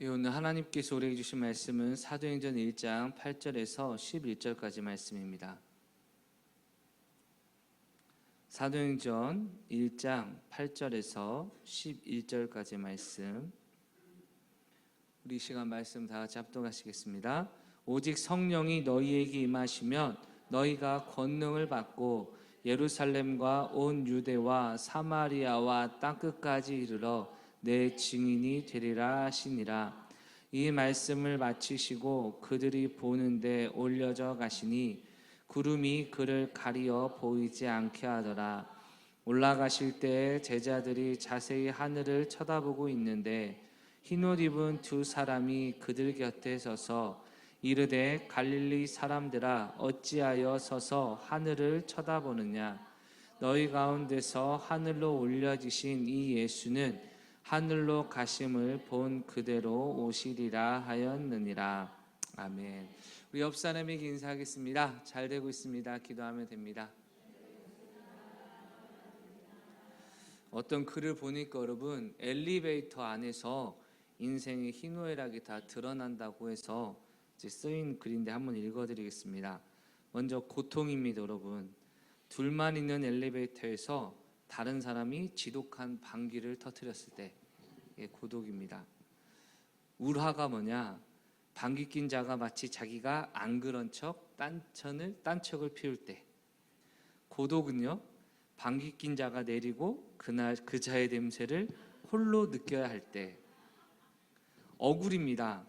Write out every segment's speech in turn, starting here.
오늘 하나님께서 우리에게 주신 말씀은 사도행전 1장 8절에서 11절까지 말씀입니다. 사도행전 1장 8절에서 11절까지 말씀, 우리 시간 말씀 다 같이 합독하시겠습니다. 오직 성령이 너희에게 임하시면 너희가 권능을 받고 예루살렘과 온 유대와 사마리아와 땅끝까지 이르러 내 증인이 되리라 하시니라. 이 말씀을 마치시고 그들이 보는데 올려져 가시니 구름이 그를 가리어 보이지 않게 하더라. 올라가실 때 제자들이 자세히 하늘을 쳐다보고 있는데 흰옷 입은 두 사람이 그들 곁에 서서 이르되 갈릴리 사람들아 어찌하여 서서 하늘을 쳐다보느냐. 너희 가운데서 하늘로 올려지신 이 예수는 하늘로 가심을 본 그대로 오시리라 하였느니라. 아멘. 우리 옆 사람에게 인사하겠습니다. 잘 되고 있습니다. 기도하면 됩니다. 어떤 글을 보니까 여러분, 엘리베이터 안에서 인생의 희노애락이 다 드러난다고 해서 쓰인 글인데 한번 읽어드리겠습니다. 먼저 고통입니다. 여러분, 둘만 있는 엘리베이터에서 다른 사람이 지독한 방귀를 터뜨렸을 때 고독입니다. 울화가 뭐냐? 방귀 낀 자가 마치 자기가 안 그런 척 딴척을 피울 때. 고독은요, 방귀 낀 자가 내리고 그날 그 자의 냄새를 홀로 느껴야 할 때. 억울입니다.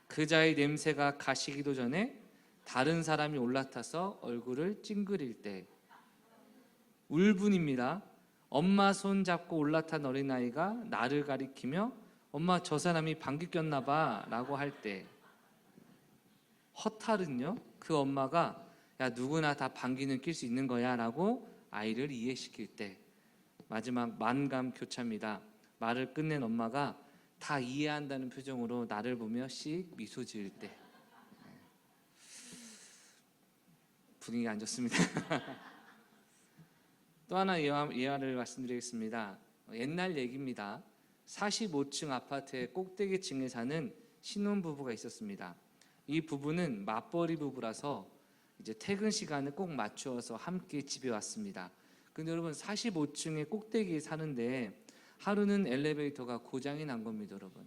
그 자의 냄새가 가시기도 전에 다른 사람이 올라타서 얼굴을 찡그릴 때. 울분입니다. 엄마 손 잡고 올라탄 어린아이가 나를 가리키며 엄마 저 사람이 방귀 꼈나 봐 라고 할 때. 허탈은요, 그 엄마가 야 누구나 다 방귀는 낄 수 있는 거야 라고 아이를 이해시킬 때. 마지막 만감교차입니다. 말을 끝낸 엄마가 다 이해한다는 표정으로 나를 보며 씩 미소 지을 때. 분위기가 안 좋습니다. 또 하나 예화를 말씀드리겠습니다. 옛날 얘기입니다. 45층 아파트의 꼭대기층에 사는 신혼부부가 있었습니다. 이 부부는 맞벌이 부부라서 이제 퇴근 시간을 꼭 맞추어서 함께 집에 왔습니다. 근데 여러분, 45층의 꼭대기에 사는데 하루는 엘리베이터가 고장이 난 겁니다. 여러분,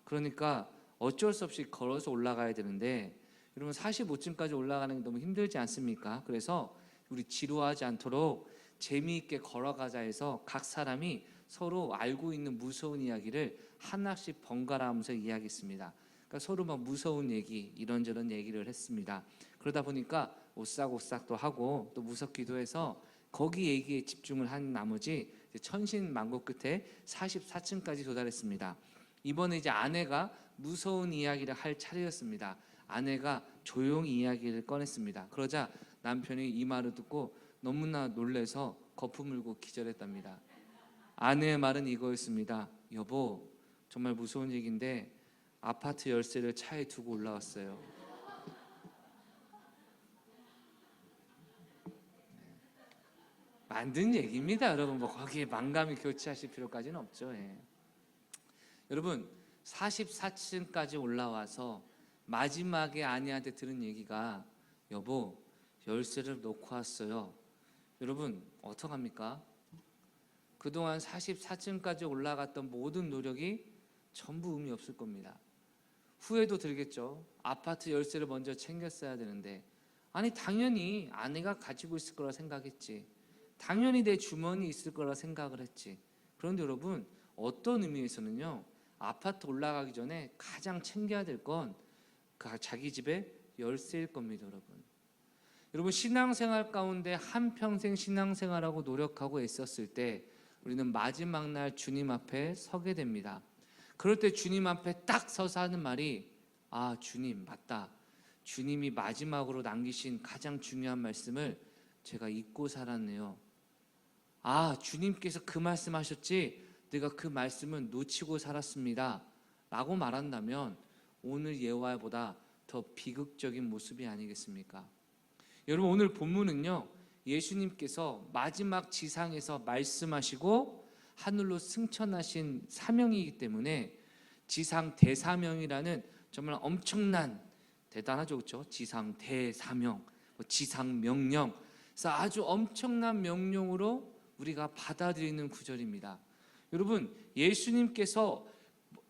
그러니까 어쩔 수 없이 걸어서 올라가야 되는데 여러분, 45층까지 올라가는 게 너무 힘들지 않습니까? 그래서 우리 지루하지 않도록 재미있게 걸어가자 해서 각 사람이 서로 알고 있는 무서운 이야기를 하나씩 번갈아 하면서 이야기했습니다. 그러니까 서로 막 무서운 얘기, 이런저런 얘기를 했습니다. 그러다 보니까 오싹오싹도 하고 또 무섭기도 해서 거기 얘기에 집중을 한 나머지 천신만고 끝에 44층까지 도달했습니다. 이번에 이제 아내가 무서운 이야기를 할 차례였습니다. 아내가 조용히 이야기를 꺼냈습니다. 그러자 남편이 이 말을 듣고 너무나 놀라서 거품 물고 기절했답니다. 아내의 말은 이거였습니다. 여보, 정말 무서운 얘기인데 아파트 열쇠를 차에 두고 올라왔어요. 만든 얘기입니다. 여러분, 뭐 거기에 만감이 교차하실 필요까지는 없죠. 여러분, 44층까지 올라와서 마지막에 아내한테 들은 얘기가 여보, 열쇠를 놓고 왔어요. 여러분, 어떡합니까? 그동안 44층까지 올라갔던 모든 노력이 전부 의미 없을 겁니다. 후회도 들겠죠. 아파트 열쇠를 먼저 챙겼어야 되는데, 아니 당연히 아내가 가지고 있을 거라 생각했지, 당연히 내 주머니에 있을 거라 생각을 했지. 그런데 여러분, 어떤 의미에서는요, 아파트 올라가기 전에 가장 챙겨야 될 건 자기 집의 열쇠일 겁니다. 여러분, 신앙생활 가운데 한평생 신앙생활하고 노력하고 애썼을 때 우리는 마지막 날 주님 앞에 서게 됩니다. 그럴 때 주님 앞에 딱 서서 하는 말이, 아 주님, 맞다, 주님이 마지막으로 남기신 가장 중요한 말씀을 제가 잊고 살았네요. 아, 주님께서 그 말씀하셨지 내가 그 말씀은 놓치고 살았습니다 라고 말한다면 오늘 예화보다 더 비극적인 모습이 아니겠습니까? 여러분, 오늘 본문은요, 예수님께서 마지막 지상에서 말씀하시고 하늘로 승천하신 사명이기 때문에 지상 대사명이라는 정말 엄청난, 대단하죠, 그렇죠? 지상 대사명, 지상 명령, 그래서 아주 엄청난 명령으로 우리가 받아들이는 구절입니다. 여러분, 예수님께서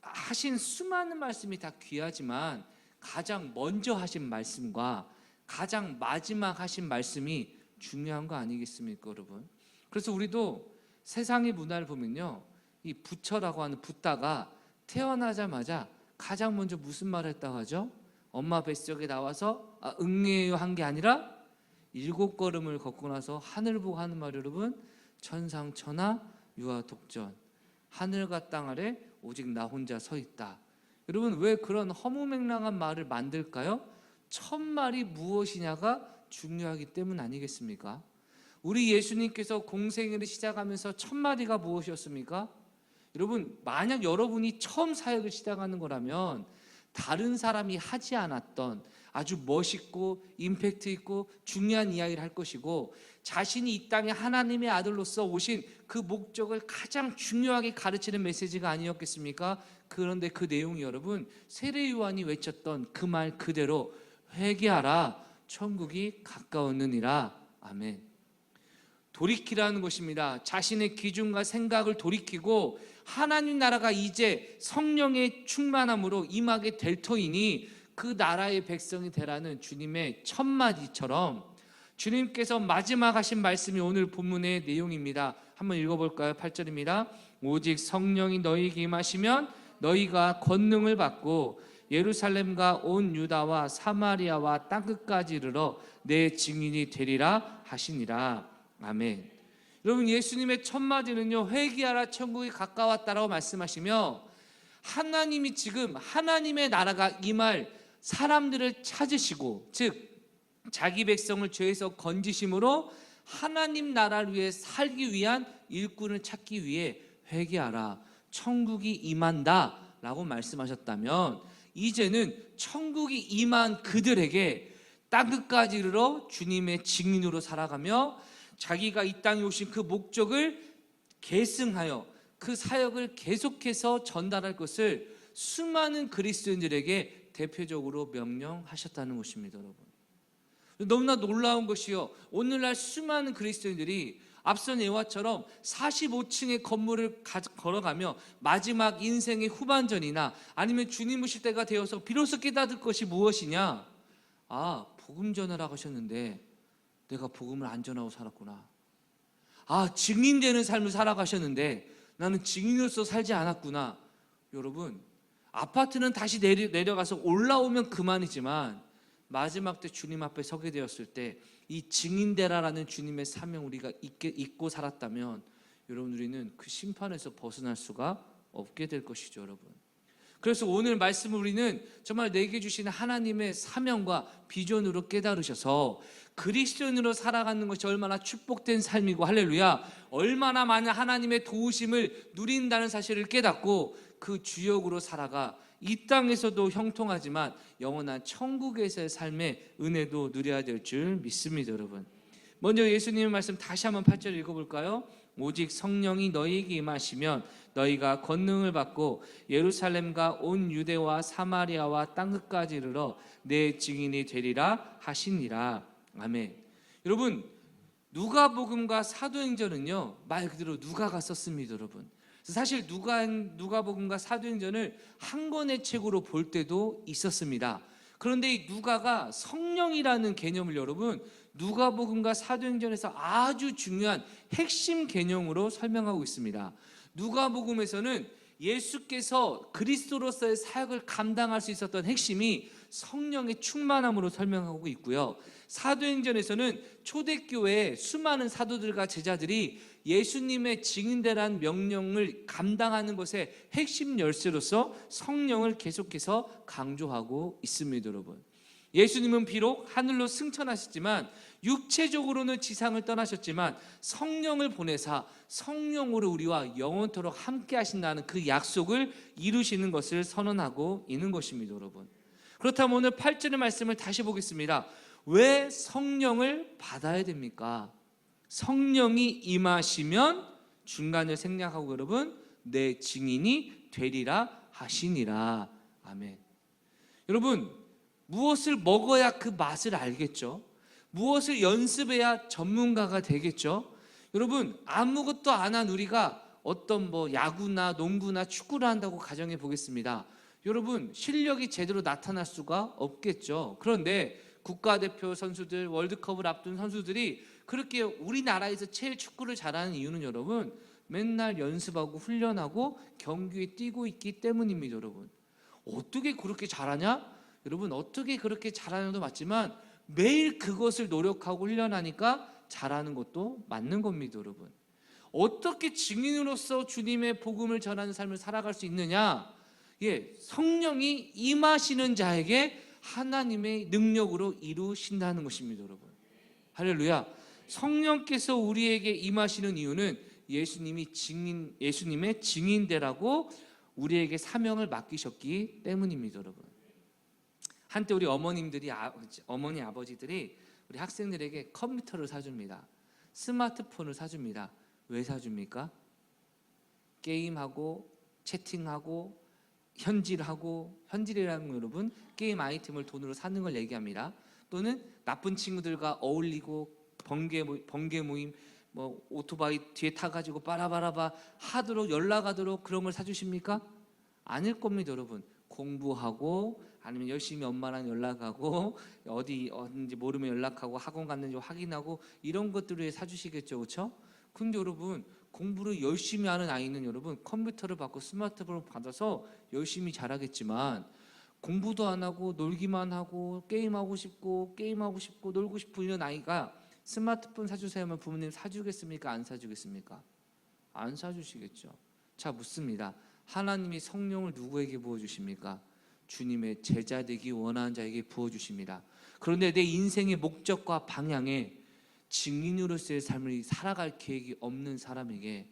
하신 수많은 말씀이 다 귀하지만 가장 먼저 하신 말씀과 가장 마지막 하신 말씀이 중요한 거 아니겠습니까, 여러분? 그래서 우리도 세상의 문화를 보면요, 이 부처라고 하는 붓다가 태어나자마자 가장 먼저 무슨 말을 했다고 하죠? 엄마 뱃속에 나와서 응애요 한 게 아니라 7걸음을 걷고 나서 하늘 보고 하는 말, 여러분, 천상천하 유아독전, 하늘과 땅 아래 오직 나 혼자 서 있다. 여러분, 왜 그런 허무맹랑한 말을 만들까요? 첫 말이 무엇이냐가 중요하기 때문 아니겠습니까? 우리 예수님께서 공생애를 시작하면서 첫 마디가 무엇이었습니까? 여러분, 만약 여러분이 처음 사역을 시작하는 거라면 다른 사람이 하지 않았던 아주 멋있고 임팩트 있고 중요한 이야기를 할 것이고, 자신이 이 땅에 하나님의 아들로서 오신 그 목적을 가장 중요하게 가르치는 메시지가 아니었겠습니까? 그런데 그 내용이 여러분, 세례 요한이 외쳤던 그 말 그대로, 회개하라 천국이 가까웠느니라. 아멘. 돌이키라는 것입니다. 자신의 기준과 생각을 돌이키고 하나님 나라가 이제 성령의 충만함으로 임하게 될 터이니 그 나라의 백성이 되라는 주님의 첫 마디처럼 주님께서 마지막 하신 말씀이 오늘 본문의 내용입니다. 한번 읽어볼까요? 8절입니다. 오직 성령이 너희에게 임하시면 너희가 권능을 받고 예루살렘과 온 유다와 사마리아와 땅끝까지 이르러 내 증인이 되리라 하시니라. 아멘. 여러분, 예수님의 첫 마디는요, 회개하라 천국이 가까웠다라고 말씀하시며, 하나님이 지금 하나님의 나라가 임할 사람들을 찾으시고, 즉 자기 백성을 죄에서 건지심으로 하나님 나라를 위해 살기 위한 일꾼을 찾기 위해 회개하라 천국이 임한다 라고 말씀하셨다면, 이제는 천국이 임한 그들에게 땅끝까지 이르러 주님의 증인으로 살아가며 자기가 이 땅에 오신 그 목적을 계승하여 그 사역을 계속해서 전달할 것을 수많은 그리스도인들에게 대표적으로 명령하셨다는 것입니다. 여러분, 너무나 놀라운 것이요, 오늘날 수많은 그리스도인들이 앞선 예화처럼 45층의 건물을 걸어가며 마지막 인생의 후반전이나 아니면 주님 오실 때가 되어서 비로소 깨닫을 것이 무엇이냐, 복음 전하라고 하셨는데 내가 복음을 안 전하고 살았구나. 증인되는 삶을 살아가셨는데 나는 증인으로서 살지 않았구나. 여러분, 아파트는 다시 내려가서 올라오면 그만이지만 마지막 때 주님 앞에 서게 되었을 때 이 증인되라라는 주님의 사명 우리가 잊고 살았다면, 여러분, 우리는 그 심판에서 벗어날 수가 없게 될 것이죠, 여러분. 그래서 오늘 말씀을 우리는 정말 내게 주시는 하나님의 사명과 비전으로 깨달으셔서 그리스도인으로 살아가는 것이 얼마나 축복된 삶이고, 할렐루야, 얼마나 많은 하나님의 도우심을 누린다는 사실을 깨닫고 그 주역으로 살아가 이 땅에서도 형통하지만 영원한 천국에서의 삶의 은혜도 누려야 될 줄 믿습니다. 여러분, 먼저 예수님의 말씀 다시 한번 8절 읽어볼까요? 오직 성령이 너희에게 임하시면 너희가 권능을 받고 예루살렘과 온 유대와 사마리아와 땅끝까지 이르러 내 증인이 되리라 하시니라. 아멘. 여러분, 누가복음과 사도행전은요, 말 그대로 누가가 썼습니다. 여러분, 사실 누가복음과 사도행전을 한 권의 책으로 볼 때도 있었습니다. 그런데 이 누가가 성령이라는 개념을 여러분, 누가복음과 사도행전에서 아주 중요한 핵심 개념으로 설명하고 있습니다. 누가복음에서는 예수께서 그리스도로서의 사역을 감당할 수 있었던 핵심이 성령의 충만함으로 설명하고 있고요, 사도행전에서는 초대교회의 수많은 사도들과 제자들이 예수님의 증인되라는 명령을 감당하는 것의 핵심 열쇠로서 성령을 계속해서 강조하고 있습니다. 여러분, 예수님은 비록 하늘로 승천하셨지만 육체적으로는 지상을 떠나셨지만 성령을 보내사 성령으로 우리와 영원토록 함께 하신다는 그 약속을 이루시는 것을 선언하고 있는 것입니다. 여러분, 그렇다면 오늘 8절의 말씀을 다시 보겠습니다. 왜 성령을 받아야 됩니까? 성령이 임하시면 중간을 생략하고 여러분, 내 증인이 되리라 하시니라. 아멘. 여러분, 무엇을 먹어야 그 맛을 알겠죠? 무엇을 연습해야 전문가가 되겠죠? 여러분, 아무것도 안 한 우리가 어떤 야구나 농구나 축구를 한다고 가정해 보겠습니다. 여러분, 실력이 제대로 나타날 수가 없겠죠. 그런데 국가대표 선수들, 월드컵을 앞둔 선수들이 그렇게 우리나라에서 제일 축구를 잘하는 이유는 여러분, 맨날 연습하고 훈련하고 경기에 뛰고 있기 때문입니다. 여러분, 어떻게 그렇게 잘하냐? 여러분, 어떻게 그렇게 잘하냐도 맞지만 매일 그것을 노력하고 훈련하니까 잘하는 것도 맞는 겁니다. 여러분, 어떻게 증인으로서 주님의 복음을 전하는 삶을 살아갈 수 있느냐? 성령이 임하시는 자에게 하나님의 능력으로 이루신다는 것입니다. 여러분, 할렐루야. 성령께서 우리에게 임하시는 이유는 예수님의 증인되라고 우리에게 사명을 맡기셨기 때문입니다. 여러분, 한때 우리 어머니 아버지들이 우리 학생들에게 컴퓨터를 사줍니다. 스마트폰을 사줍니다. 왜 사줍니까? 게임하고 채팅하고 현질이라는 건 여러분, 게임 아이템을 돈으로 사는 걸 얘기합니다. 또는 나쁜 친구들과 어울리고 번개 모임, 오토바이 뒤에 타가지고 빠라바라바 하도록 연락하도록 그런 걸 사주십니까? 아닐 겁니다. 여러분, 공부하고 아니면 열심히 엄마랑 연락하고 어딘지 모르면 연락하고 학원 갔는지 확인하고 이런 것들을 위해 사주시겠죠. 그렇죠? 근데 여러분, 공부를 열심히 하는 아이는 여러분 컴퓨터를 받고 스마트폰을 받아서 열심히 잘하겠지만, 공부도 안 하고 놀기만 하고 게임하고 싶고 놀고 싶고 이런 아이가 스마트폰 사주세요 하면 부모님 사주겠습니까? 안 사주겠습니까? 안 사주시겠죠. 자, 묻습니다. 하나님이 성령을 누구에게 부어주십니까? 주님의 제자 되기 원하는 자에게 부어주십니다. 그런데 내 인생의 목적과 방향에 증인으로서의 삶을 살아갈 계획이 없는 사람에게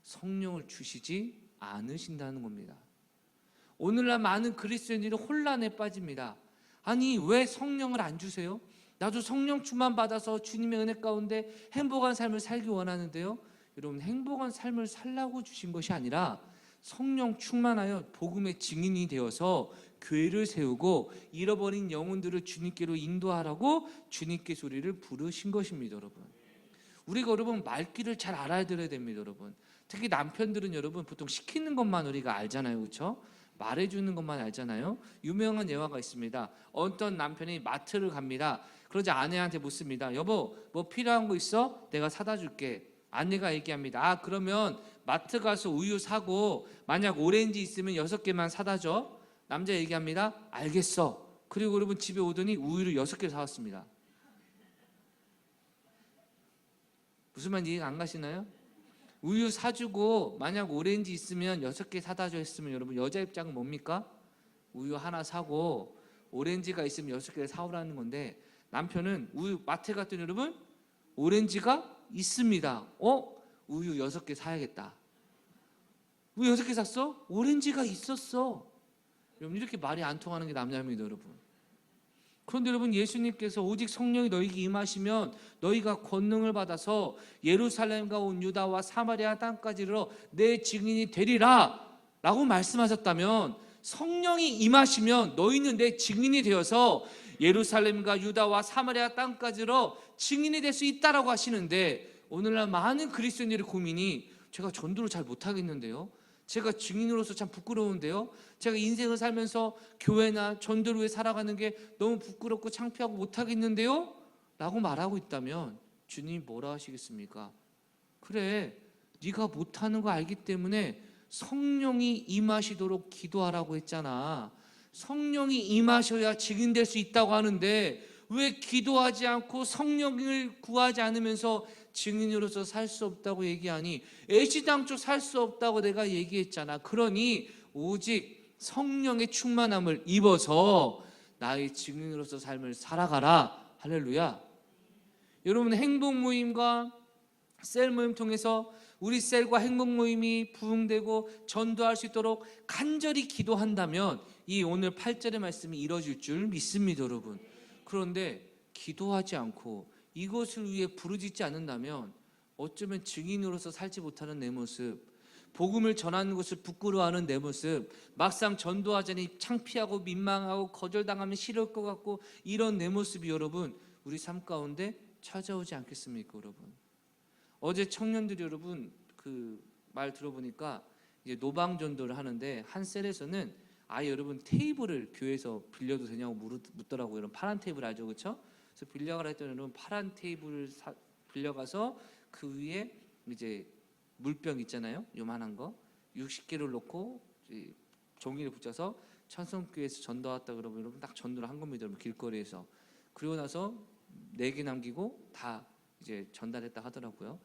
성령을 주시지 않으신다는 겁니다. 오늘날 많은 그리스도인들이 혼란에 빠집니다. 아니, 왜 성령을 안 주세요? 나도 성령 충만 받아서 주님의 은혜 가운데 행복한 삶을 살기 원하는데요. 여러분, 행복한 삶을 살라고 주신 것이 아니라 성령 충만하여 복음의 증인이 되어서 교회를 세우고 잃어버린 영혼들을 주님께로 인도하라고 주님께 소리를 부르신 것입니다. 여러분, 우리가 여러분 말귀를 잘 알아들어야 됩니다. 여러분, 특히 남편들은 여러분 보통 시키는 것만 우리가 알잖아요. 그렇죠? 말해주는 것만 알잖아요. 유명한 예화가 있습니다. 어떤 남편이 마트를 갑니다. 그러자 아내한테 묻습니다. 여보, 뭐 필요한 거 있어? 내가 사다 줄게. 아내가 얘기합니다. 그러면 마트 가서 우유 사고 만약 오렌지 있으면 6개만 사다 줘. 남자 얘기합니다. 알겠어. 그리고 여러분 집에 오더니 우유를 6개 사왔습니다. 무슨 말인지 이해가 안 가시나요? 우유 사주고 만약 오렌지 있으면 6개 사다 줘 했으면 여러분 여자 입장은 뭡니까? 우유 하나 사고 오렌지가 있으면 6개를 사오라는 건데, 남편은 우유 마트 갔더니 여러분 오렌지가 있습니다. 우유 6개 사야겠다. 우유 6개 샀어? 오렌지가 있었어. 여러분, 이렇게 말이 안 통하는 게 남자입니다. 여러분. 그런데 여러분, 예수님께서 오직 성령이 너희에게 임하시면 너희가 권능을 받아서 예루살렘과 온 유다와 사마리아 땅까지 이르러 내 증인이 되리라 라고 말씀하셨다면, 성령이 임하시면 너희는 내 증인이 되어서 예루살렘과 유다와 사마리아 땅까지 이르러 증인이 될 수 있다라고 하시는데, 오늘날 많은 그리스도인들의 고민이 제가 전도를 잘 못하겠는데요, 제가 증인으로서 참 부끄러운데요, 제가 인생을 살면서 교회나 전도를 위해 살아가는 게 너무 부끄럽고 창피하고 못하겠는데요 라고 말하고 있다면 주님이 뭐라 하시겠습니까? 그래, 네가 못하는 거 알기 때문에 성령이 임하시도록 기도하라고 했잖아. 성령이 임하셔야 증인될 수 있다고 하는데 왜 기도하지 않고 성령을 구하지 않으면서 증인으로서 살 수 없다고 얘기하니? 애시당초 살 수 없다고 내가 얘기했잖아. 그러니 오직 성령의 충만함을 입어서 나의 증인으로서 삶을 살아가라. 할렐루야. 여러분, 행복 모임과 셀 모임 통해서 우리 셀과 행복 모임이 부흥되고 전도할 수 있도록 간절히 기도한다면 이 오늘 8절의 말씀이 이루어질 줄 믿습니다. 여러분, 그런데 기도하지 않고 이것을 위해 부르짖지 않는다면 어쩌면 증인으로서 살지 못하는 내 모습, 복음을 전하는 것을 부끄러워하는 내 모습, 막상 전도하자니 창피하고 민망하고 거절당하면 싫을 것 같고 이런 내 모습이 여러분 우리 삶 가운데 찾아오지 않겠습니까 여러분? 어제 청년들이 여러분 그 말 들어보니까 이제 노방 전도를 하는데 한 셀에서는 아예 여러분 테이블을 교회에서 빌려도 되냐고 묻더라고요. 여러분 파란 테이블 알죠, 그렇죠? 그래서 빌려가라 했더니 여러분 파란 테이블을 빌려가서 그 위에 이제 물병 있잖아요, 요만한 거 60개를 놓고 종이를 붙여서 천성교회에서 전도 왔다 그러면 여러분 딱 전도를 한 겁니다, 여러분 길거리에서. 그리고 나서 4개 남기고 다 이제 전달했다 하더라고요.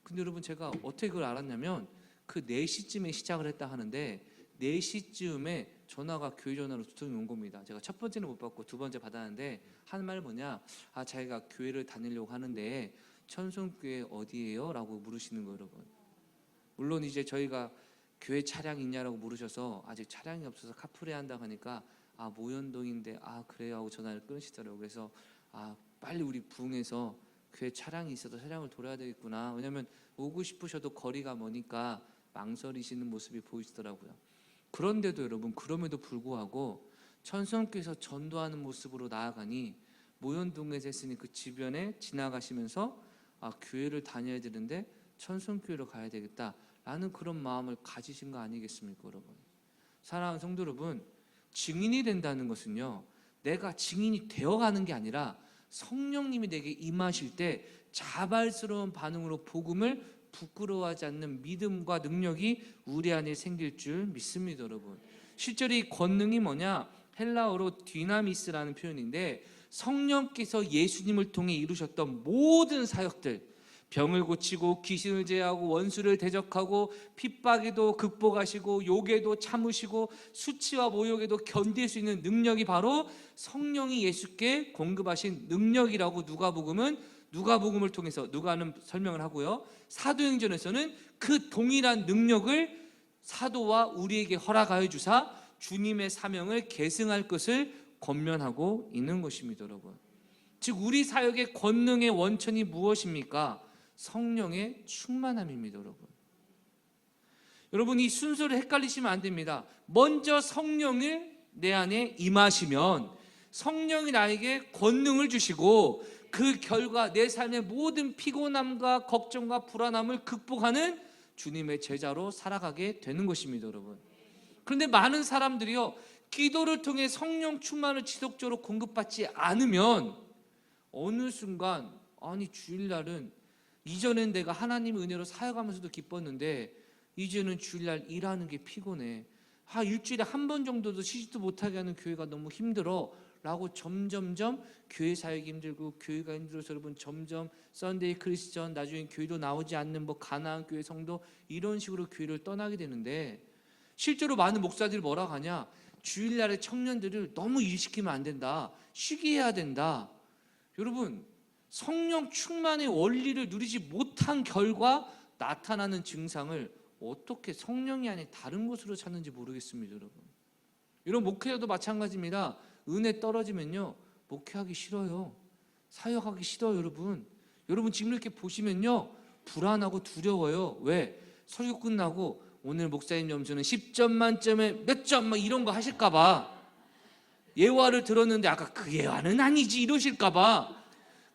근데 여러분 제가 어떻게 그걸 알았냐면 그 4시쯤에 시작을 했다 하는데 4시쯤에 전화가 교회 전화로 2통이 온 겁니다. 제가 첫 번째는 못 받고 두 번째 받았는데 하는 말이 뭐냐, 자기가 교회를 다니려고 하는데 천성교회 어디예요? 라고 물으시는 거예요 여러분. 물론 이제 저희가 교회 차량 있냐라고 물으셔서 아직 차량이 없어서 카풀해 한다고 하니까 모현동인데 그래요 하고 전화를 끊으시더라고요. 그래서 빨리 우리 부흥에서 교회 차량이 있어도 차량을 돌아야 되겠구나. 왜냐면 오고 싶으셔도 거리가 머니까 망설이시는 모습이 보이시더라고요. 그런데도 여러분 그럼에도 불구하고 천성교회에서 전도하는 모습으로 나아가니 모현동에서 했으니 그 주변에 지나가시면서 교회를 다녀야 되는데 천성교회로 가야 되겠다라는 그런 마음을 가지신 거 아니겠습니까 여러분? 사랑하는 성도 여러분, 증인이 된다는 것은요 내가 증인이 되어가는 게 아니라 성령님이 내게 임하실 때 자발스러운 반응으로 복음을 부끄러워하지 않는 믿음과 능력이 우리 안에 생길 줄 믿습니다 여러분. 실제로 이 권능이 뭐냐, 헬라어로 디나미스라는 표현인데 성령께서 예수님을 통해 이루셨던 모든 사역들, 병을 고치고 귀신을 제하고 원수를 대적하고 핍박에도 극복하시고 욕에도 참으시고 수치와 모욕에도 견딜 수 있는 능력이 바로 성령이 예수께 공급하신 능력이라고 누가복음을 통해서 누가는 설명을 하고요. 사도행전에서는 그 동일한 능력을 사도와 우리에게 허락하여 주사 주님의 사명을 계승할 것을 권면하고 있는 것입니다 여러분. 즉 우리 사역의 권능의 원천이 무엇입니까? 성령의 충만함입니다 여러분. 여러분 이 순서를 헷갈리시면 안 됩니다. 먼저 성령을 내 안에 임하시면 성령이 나에게 권능을 주시고 그 결과 내 삶의 모든 피곤함과 걱정과 불안함을 극복하는 주님의 제자로 살아가게 되는 것입니다 여러분. 그런데 많은 사람들이요 기도를 통해 성령 충만을 지속적으로 공급받지 않으면 어느 순간 주일날은 이전엔 내가 하나님의 은혜로 사역하면서도 기뻤는데 이제는 주일날 일하는 게 피곤해, 일주일에 한 번 정도도 쉬지도 못하게 하는 교회가 너무 힘들어 라고 점점점 교회 사역이 힘들고 교회가 힘들어서 여러분 점점 썬데이 크리스천, 나중에 교회도 나오지 않는 가나안 교회 성도 이런 식으로 교회를 떠나게 되는데 실제로 많은 목사들이 뭐라고 하냐, 주일날에 청년들을 너무 일시키면 안 된다, 쉬게 해야 된다. 여러분 성령 충만의 원리를 누리지 못한 결과 나타나는 증상을 어떻게 성령이 아닌 다른 것으로 찾는지 모르겠습니다 여러분. 이런 목회자도 마찬가지입니다. 은혜 떨어지면요 목회하기 싫어요, 사역하기 싫어요 여러분. 여러분 지금 이렇게 보시면요 불안하고 두려워요. 왜? 설교 끝나고 오늘 목사님 점수는 10점 만점에 몇 점 이런 거 하실까봐, 예화를 들었는데 아까 그 예화는 아니지 이러실까봐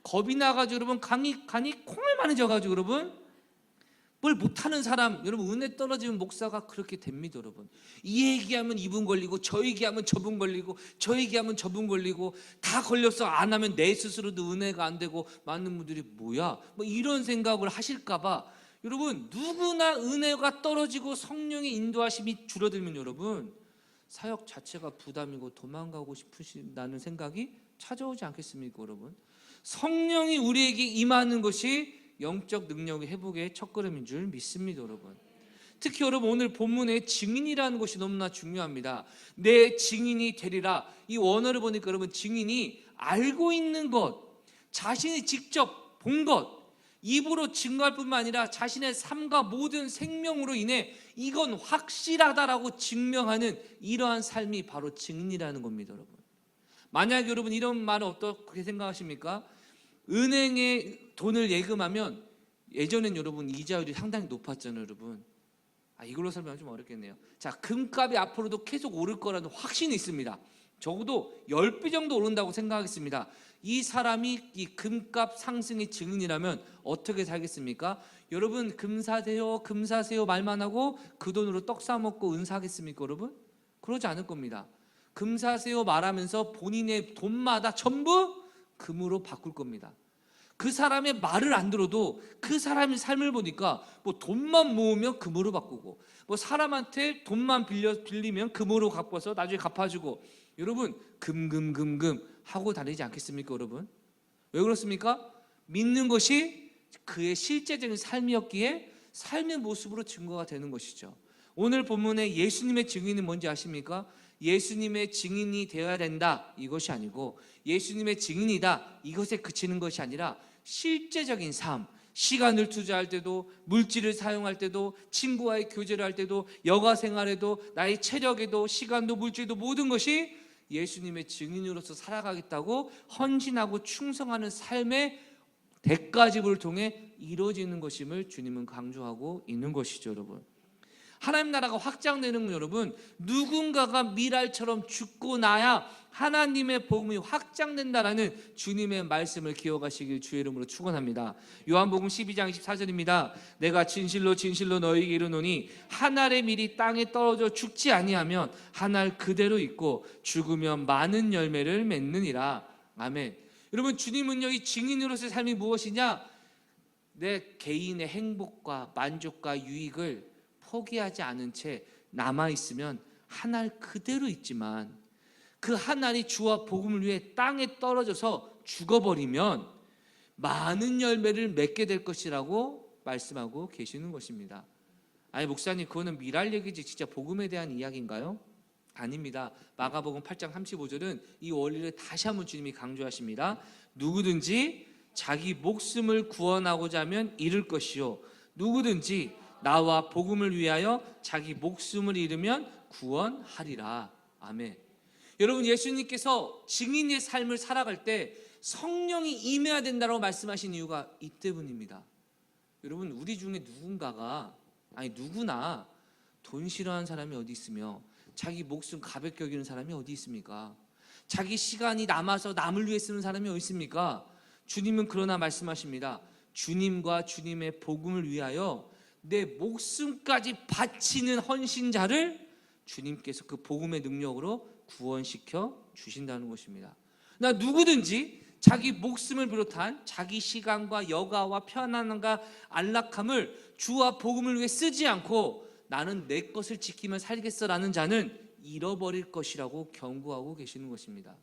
겁이 나가지고 여러분 간이 콩알만해져가지고 여러분 뭘 못하는 사람, 여러분 은혜 떨어지면 목사가 그렇게 됩니다 여러분. 이 얘기하면 이분 걸리고 저 얘기하면 저분 걸리고 저 얘기하면 저분 걸리고 다 걸려서 안 하면 내 스스로도 은혜가 안 되고 많은 분들이 뭐야 이런 생각을 하실까봐 여러분 누구나 은혜가 떨어지고 성령의 인도하심이 줄어들면 여러분 사역 자체가 부담이고 도망가고 싶으신다는 생각이 찾아오지 않겠습니까 여러분? 성령이 우리에게 임하는 것이 영적 능력의 회복의 첫걸음인 줄 믿습니다 여러분. 특히 여러분 오늘 본문의 증인이라는 것이 너무나 중요합니다. 내 증인이 되리라, 이 원어를 보니까 여러분 증인이 알고 있는 것, 자신이 직접 본 것, 입으로 증거할 뿐만 아니라 자신의 삶과 모든 생명으로 인해 이건 확실하다라고 증명하는 이러한 삶이 바로 증인이라는 겁니다 여러분. 만약 여러분 이런 말을 어떻게 생각하십니까? 은행에 돈을 예금하면 예전엔 여러분 이자율이 상당히 높았잖아요 여러분. 이걸로 설명하면 좀 어렵겠네요. 자, 금값이 앞으로도 계속 오를 거라는 확신이 있습니다. 적어도 10배 정도 오른다고 생각하겠습니다. 이 사람이 이 금값 상승의 증인이라면 어떻게 살겠습니까? 여러분, 금사세요 금사세요 말만 하고 그 돈으로 떡 사먹고 은사하겠습니까 여러분? 그러지 않을 겁니다. 금사세요 말하면서 본인의 돈마다 전부 금으로 바꿀 겁니다. 그 사람의 말을 안 들어도 그 사람의 삶을 보니까 뭐 돈만 모으면 금으로 바꾸고, 뭐 사람한테 돈만 빌리면 금으로 갚아서 나중에 갚아주고, 여러분 금 하고 다니지 않겠습니까 여러분? 왜 그렇습니까? 믿는 것이 그의 실제적인 삶이었기에 삶의 모습으로 증거가 되는 것이죠. 오늘 본문의 예수님의 증인은 뭔지 아십니까? 예수님의 증인이 되어야 된다 이것이 아니고, 예수님의 증인이다 이것에 그치는 것이 아니라 실제적인 삶, 시간을 투자할 때도, 물질을 사용할 때도, 친구와의 교제를 할 때도, 여가 생활에도, 나의 체력에도, 시간도 물질도 모든 것이 예수님의 증인으로서 살아가겠다고 헌신하고 충성하는 삶의 대가집을 통해 이루어지는 것임을 주님은 강조하고 있는 것이죠. 여러분, 하나님 나라가 확장되는 건 여러분, 누군가가 미랄처럼 죽고 나야 하나님의 복음이 확장된다라는 주님의 말씀을 기억하시길 주의 이름으로 축원합니다. 요한복음 12장 24절입니다. 내가 진실로 진실로 너희에게 이르노니 한 알의 밀이 땅에 떨어져 죽지 아니하면 한 알 그대로 있고 죽으면 많은 열매를 맺느니라. 아멘. 여러분, 주님은요, 이 증인으로서의 삶이 무엇이냐? 내 개인의 행복과 만족과 유익을 포기하지 않은 채 남아있으면 한 알 그대로 있지만, 그 한 알이 주와 복음을 위해 땅에 떨어져서 죽어버리면 많은 열매를 맺게 될 것이라고 말씀하고 계시는 것입니다. 아니 목사님, 그거는 미랄 얘기지 진짜 복음에 대한 이야기인가요? 아닙니다. 마가복음 8장 35절은 이 원리를 다시 한번 주님이 강조하십니다. 누구든지 자기 목숨을 구원하고자 하면 잃을 것이요, 누구든지 나와 복음을 위하여 자기 목숨을 잃으면 구원하리라. 아멘. 여러분, 예수님께서 증인의 삶을 살아갈 때 성령이 임해야 된다고 말씀하신 이유가 이 때문입니다. 여러분, 우리 중에 누구나 돈 싫어하는 사람이 어디 있으며 자기 목숨 가볍게 여기는 사람이 어디 있습니까? 자기 시간이 남아서 남을 위해 쓰는 사람이 어디 있습니까? 주님은 그러나 말씀하십니다. 주님과 주님의 복음을 위하여 내 목숨까지 바치는 헌신자를 주님께서 그 복음의 능력으로 구원시켜 주신다는 것입니다. 나 누구든지 자기 목숨을 비롯한 자기 시간과 여가와 편안함과 안락함을 주와 복음을 위해 쓰지 않고 나는 내 것을 지키며 살겠어라는 자는 잃어버릴 것이라고 경고하고 계시는 것입니다.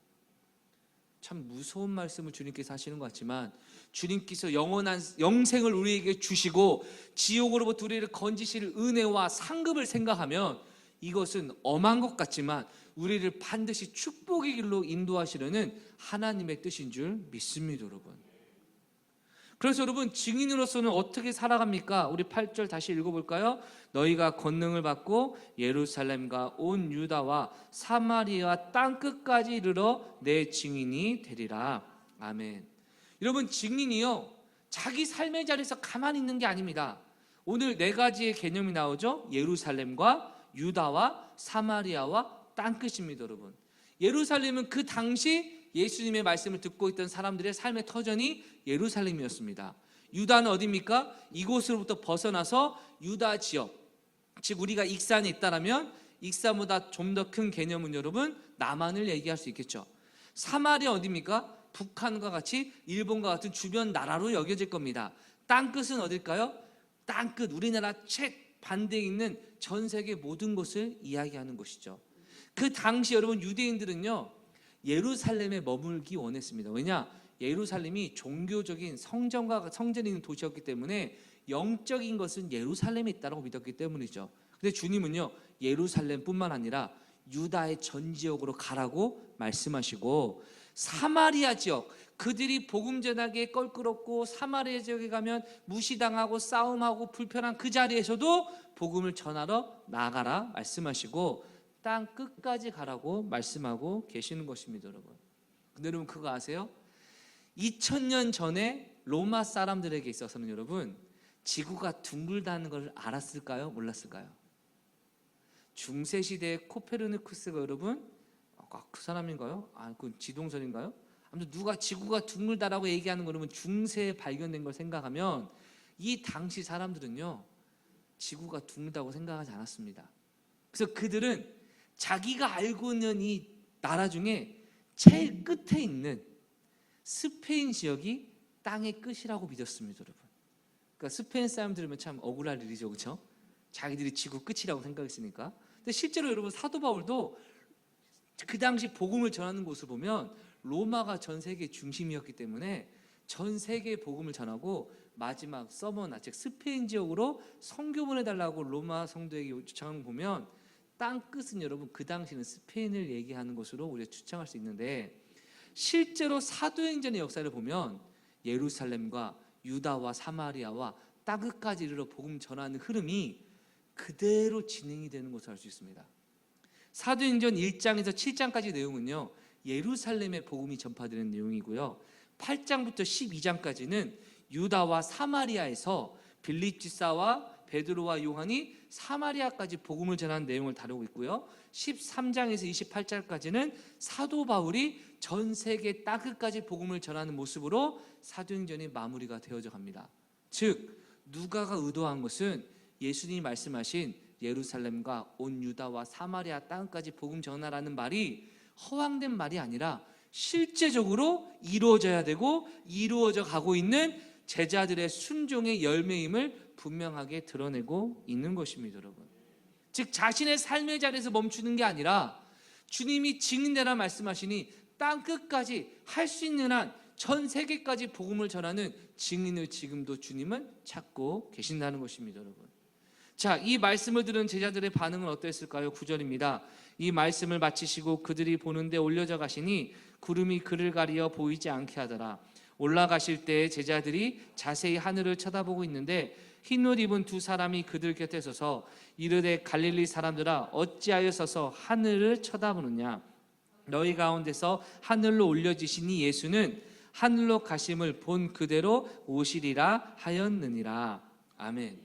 참 무서운 말씀을 주님께서 하시는 것 같지만, 주님께서 영원한 영생을 우리에게 주시고 지옥으로부터 우리를 건지실 은혜와 상급을 생각하면 이것은 엄한 것 같지만 우리를 반드시 축복의 길로 인도하시려는 하나님의 뜻인 줄 믿습니다. 여러분, 그래서 여러분, 증인으로서는 어떻게 살아갑니까? 우리 8절 다시 읽어볼까요? 너희가 권능을 받고 예루살렘과 온 유다와 사마리아 땅끝까지 이르러 내 증인이 되리라. 아멘. 여러분, 증인이요, 자기 삶의 자리에서 가만히 있는 게 아닙니다. 오늘 4가지의 개념이 나오죠. 예루살렘과 유다와 사마리아와 땅끝입니다. 여러분, 예루살렘은 그 당시 예수님의 말씀을 듣고 있던 사람들의 삶의 터전이 예루살렘이었습니다. 유다는 어디입니까? 이곳으로부터 벗어나서 유다 지역, 즉 우리가 익산에 있다라면 익산보다 좀 더 큰 개념은 여러분 남한을 얘기할 수 있겠죠. 사마리아 어디입니까? 북한과 같이 일본과 같은 주변 나라로 여겨질 겁니다. 땅끝은 어딜까요? 땅끝, 우리나라 최 반대에 있는 전 세계 모든 곳을 이야기하는 곳이죠. 그 당시 여러분, 유대인들은요 예루살렘에 머물기 원했습니다. 왜냐? 예루살렘이 종교적인 성전과 성전이 있는 도시였기 때문에 영적인 것은 예루살렘에 있다고 믿었기 때문이죠. 근데 주님은요 예루살렘뿐만 아니라 유다의 전 지역으로 가라고 말씀하시고, 사마리아 지역, 그들이 복음 전하기에 껄끄럽고 사마리아 지역에 가면 무시당하고 싸움하고 불편한 그 자리에서도 복음을 전하러 나가라 말씀하시고 땅 끝까지 가라고 말씀하고 계시는 것입니다. 여러분, 근데 여러분 그거 아세요? 2000년 전에 로마 사람들에게 있어서는 여러분 지구가 둥글다는 걸 알았을까요? 몰랐을까요? 중세 시대의 코페르니쿠스가 여러분, 그 사람인가요? 그 지동설인가요? 아무튼 누가 지구가 둥글다라고 얘기하는 거는 중세에 발견된 걸 생각하면 이 당시 사람들은요, 지구가 둥글다고 생각하지 않았습니다. 그래서 그들은 자기가 알고 있는 이 나라 중에 제일 끝에 있는 스페인 지역이 땅의 끝이라고 믿었습니다, 여러분. 그러니까 스페인 사람 들으면 참 억울할 일이죠, 그렇죠? 자기들이 지구 끝이라고 생각했으니까. 근데 실제로 여러분, 사도 바울도 그 당시 복음을 전하는 곳을 보면 로마가 전 세계 중심이었기 때문에 전 세계에 복음을 전하고 마지막 서머나, 즉 스페인 지역으로 선교 보내달라고 로마 성도에게 요청하는 거 보면 땅 끝은 여러분, 그 당시는 스페인을 얘기하는 것으로 우리가 추정할 수 있는데, 실제로 사도행전의 역사를 보면 예루살렘과 유다와 사마리아와 땅 끝까지 이르러 복음 전하는 흐름이 그대로 진행이 되는 것을 알 수 있습니다. 사도행전 1장에서 7장까지 내용은요, 예루살렘의 복음이 전파되는 내용이고요, 8장부터 12장까지는 유다와 사마리아에서 빌립 집사와 베드로와 요한이 사마리아까지 복음을 전하는 내용을 다루고 있고요, 13장에서 28장까지는 사도 바울이 전 세계 땅끝까지 복음을 전하는 모습으로 사도행전이 마무리가 되어져 갑니다. 즉 누가가 의도한 것은 예수님이 말씀하신 예루살렘과 온 유다와 사마리아 땅까지 복음 전하라는 말이 허황된 말이 아니라 실제적으로 이루어져야 되고 이루어져 가고 있는 제자들의 순종의 열매임을 분명하게 드러내고 있는 것입니다, 여러분. 즉 자신의 삶의 자리에서 멈추는 게 아니라 주님이 증인되라 말씀하시니 땅 끝까지 할 수 있는 한 전 세계까지 복음을 전하는 증인을 지금도 주님은 찾고 계신다는 것입니다, 여러분. 자, 이 말씀을 들은 제자들의 반응은 어땠을까요? 9절입니다. 이 말씀을 마치시고 그들이 보는데 올려져 가시니 구름이 그를 가리어 보이지 않게 하더라. 올라가실 때 제자들이 자세히 하늘을 쳐다보고 있는데 흰옷 입은 두 사람이 그들 곁에 서서 이르되 갈릴리 사람들아 어찌하여 서서 하늘을 쳐다보느냐. 너희 가운데서 하늘로 올려지시니 예수는 하늘로 가심을 본 그대로 오시리라 하였느니라. 아멘.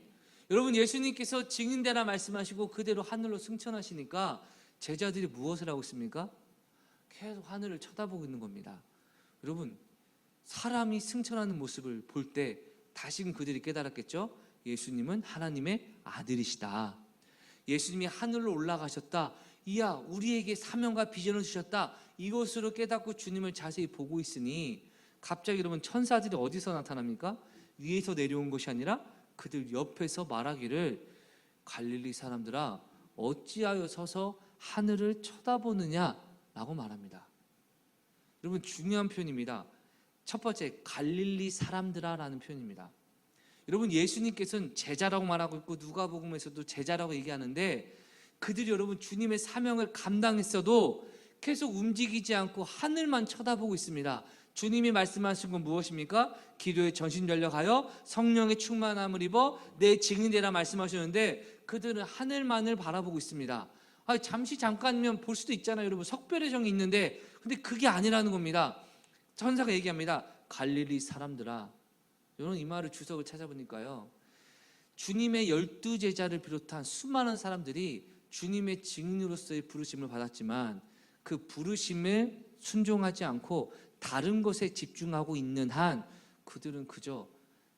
여러분, 예수님께서 증인되라 말씀하시고 그대로 하늘로 승천하시니까 제자들이 무엇을 하고 있습니까? 계속 하늘을 쳐다보고 있는 겁니다. 여러분, 사람이 승천하는 모습을 볼 때 다시금 그들이 깨달았겠죠? 예수님은 하나님의 아들이시다. 예수님이 하늘로 올라가셨다. 이야, 우리에게 사명과 비전을 주셨다. 이것으로 깨닫고 주님을 자세히 보고 있으니 갑자기 여러분, 천사들이 어디서 나타납니까? 위에서 내려온 것이 아니라 그들 옆에서 말하기를 갈릴리 사람들아 어찌하여 서서 하늘을 쳐다보느냐라고 말합니다. 여러분, 중요한 표현입니다. 첫 번째, 갈릴리 사람들아라는 표현입니다. 여러분, 예수님께서는 제자라고 말하고 있고 누가복음에서도 제자라고 얘기하는데 그들이 여러분 주님의 사명을 감당했어도 계속 움직이지 않고 하늘만 쳐다보고 있습니다. 주님이 말씀하신 건 무엇입니까? 기도에 전심전력하여 성령의 충만함을 입어 내 증인되라 말씀하셨는데 그들은 하늘만을 바라보고 있습니다. 잠시 잠깐이면 볼 수도 있잖아요, 여러분. 석별의 정이 있는데, 근데 그게 아니라는 겁니다. 천사가 얘기합니다. 갈릴리 사람들아. 여러분, 이 말을 주석을 찾아보니까요, 주님의 12제자를 비롯한 수많은 사람들이 주님의 증인으로서의 부르심을 받았지만 그 부르심에 순종하지 않고 다른 것에 집중하고 있는 한 그들은 그저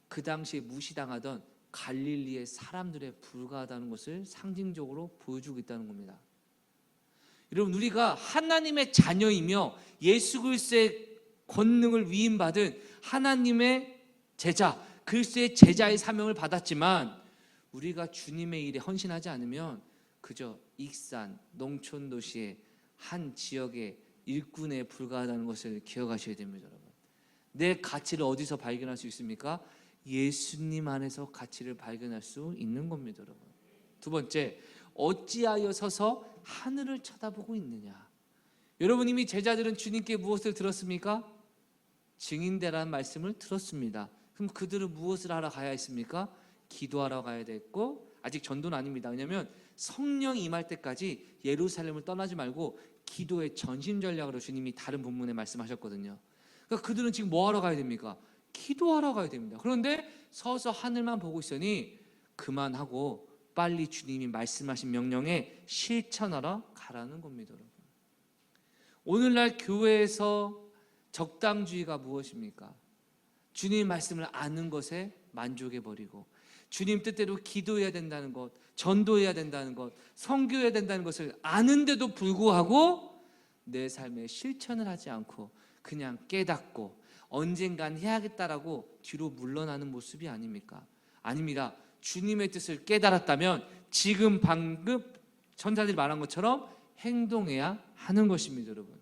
그 당시에 무시당하던 갈릴리의 사람들에 불과하다는 것을 상징적으로 보여주고 있다는 겁니다. 여러분, 우리가 하나님의 자녀이며 예수 그리스도의 권능을 위임받은 하나님의 제자, 그리스도의 제자의 사명을 받았지만 우리가 주님의 일에 헌신하지 않으면 그저 익산, 농촌 도시의 한 지역의 일꾼에 불과하다는 것을 기억하셔야 됩니다, 여러분. 내 가치를 어디서 발견할 수 있습니까? 예수님 안에서 가치를 발견할 수 있는 겁니다, 여러분. 두 번째, 어찌하여 서서 하늘을 쳐다보고 있느냐. 여러분, 이미 제자들은 주님께 무엇을 들었습니까? 증인되라는 말씀을 들었습니다. 그럼 그들은 무엇을 하러 가야 했습니까? 기도하러 가야 됐고, 아직 전도는 아닙니다. 왜냐하면 성령이 임할 때까지 예루살렘을 떠나지 말고 기도의 전심전략으로 주님이 다른 본문에 말씀하셨거든요. 그러니까 그들은 지금 뭐 하러 가야 됩니까? 기도하러 가야 됩니다. 그런데 서서 하늘만 보고 있으니 그만하고 빨리 주님이 말씀하신 명령에 실천하러 가라는 겁니다. 여러분, 오늘날 교회에서 적당주의가 무엇입니까? 주님 말씀을 아는 것에 만족해버리고 주님 뜻대로 기도해야 된다는 것, 전도해야 된다는 것, 선교해야 된다는 것을 아는데도 불구하고 내 삶에 실천을 하지 않고 그냥 깨닫고 언젠간 해야겠다라고 뒤로 물러나는 모습이 아닙니까? 아닙니다. 주님의 뜻을 깨달았다면 지금 방금 천사들이 말한 것처럼 행동해야 하는 것입니다. 여러분,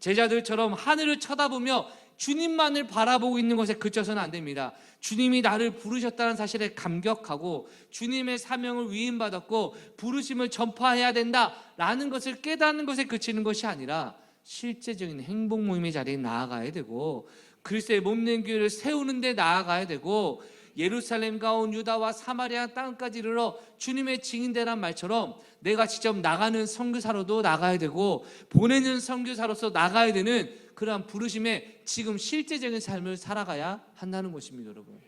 제자들처럼 하늘을 쳐다보며 주님만을 바라보고 있는 것에 그쳐서는 안 됩니다. 주님이 나를 부르셨다는 사실에 감격하고 주님의 사명을 위임받았고 부르심을 전파해야 된다라는 것을 깨닫는 것에 그치는 것이 아니라 실제적인 행복 모임의 자리에 나아가야 되고 그리스도의 몸된 교회를 세우는 데 나아가야 되고 예루살렘과 온 유다와 사마리아 땅까지 이르러 주님의 증인되란 말처럼 내가 직접 나가는 선교사로도 나가야 되고 보내는 선교사로서 나가야 되는 그러한 부르심에 지금 실제적인 삶을 살아가야 한다는 것입니다. 여러분,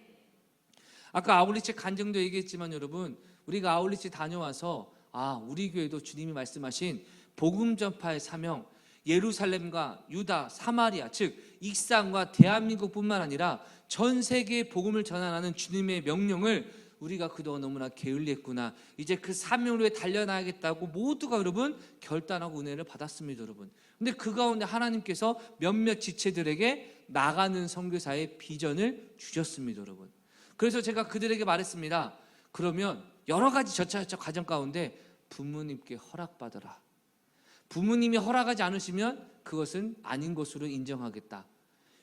아까 아울리치 간증도 얘기했지만 여러분, 우리가 아울리치 다녀와서 우리 교회도 주님이 말씀하신 복음 전파의 사명, 예루살렘과 유다, 사마리아, 즉 익산과 대한민국뿐만 아니라 전 세계에 복음을 전하는 주님의 명령을 우리가 그동안 너무나 게을리했구나, 이제 그 사명으로 달려나가겠다고 모두가 여러분 결단하고 은혜를 받았습니다. 여러분, 근데 그 가운데 하나님께서 몇몇 지체들에게 나가는 선교사의 비전을 주셨습니다. 여러분, 그래서 제가 그들에게 말했습니다. 그러면 여러 가지 저차저차 과정 가운데 부모님께 허락받아라. 부모님이 허락하지 않으시면 그것은 아닌 것으로 인정하겠다.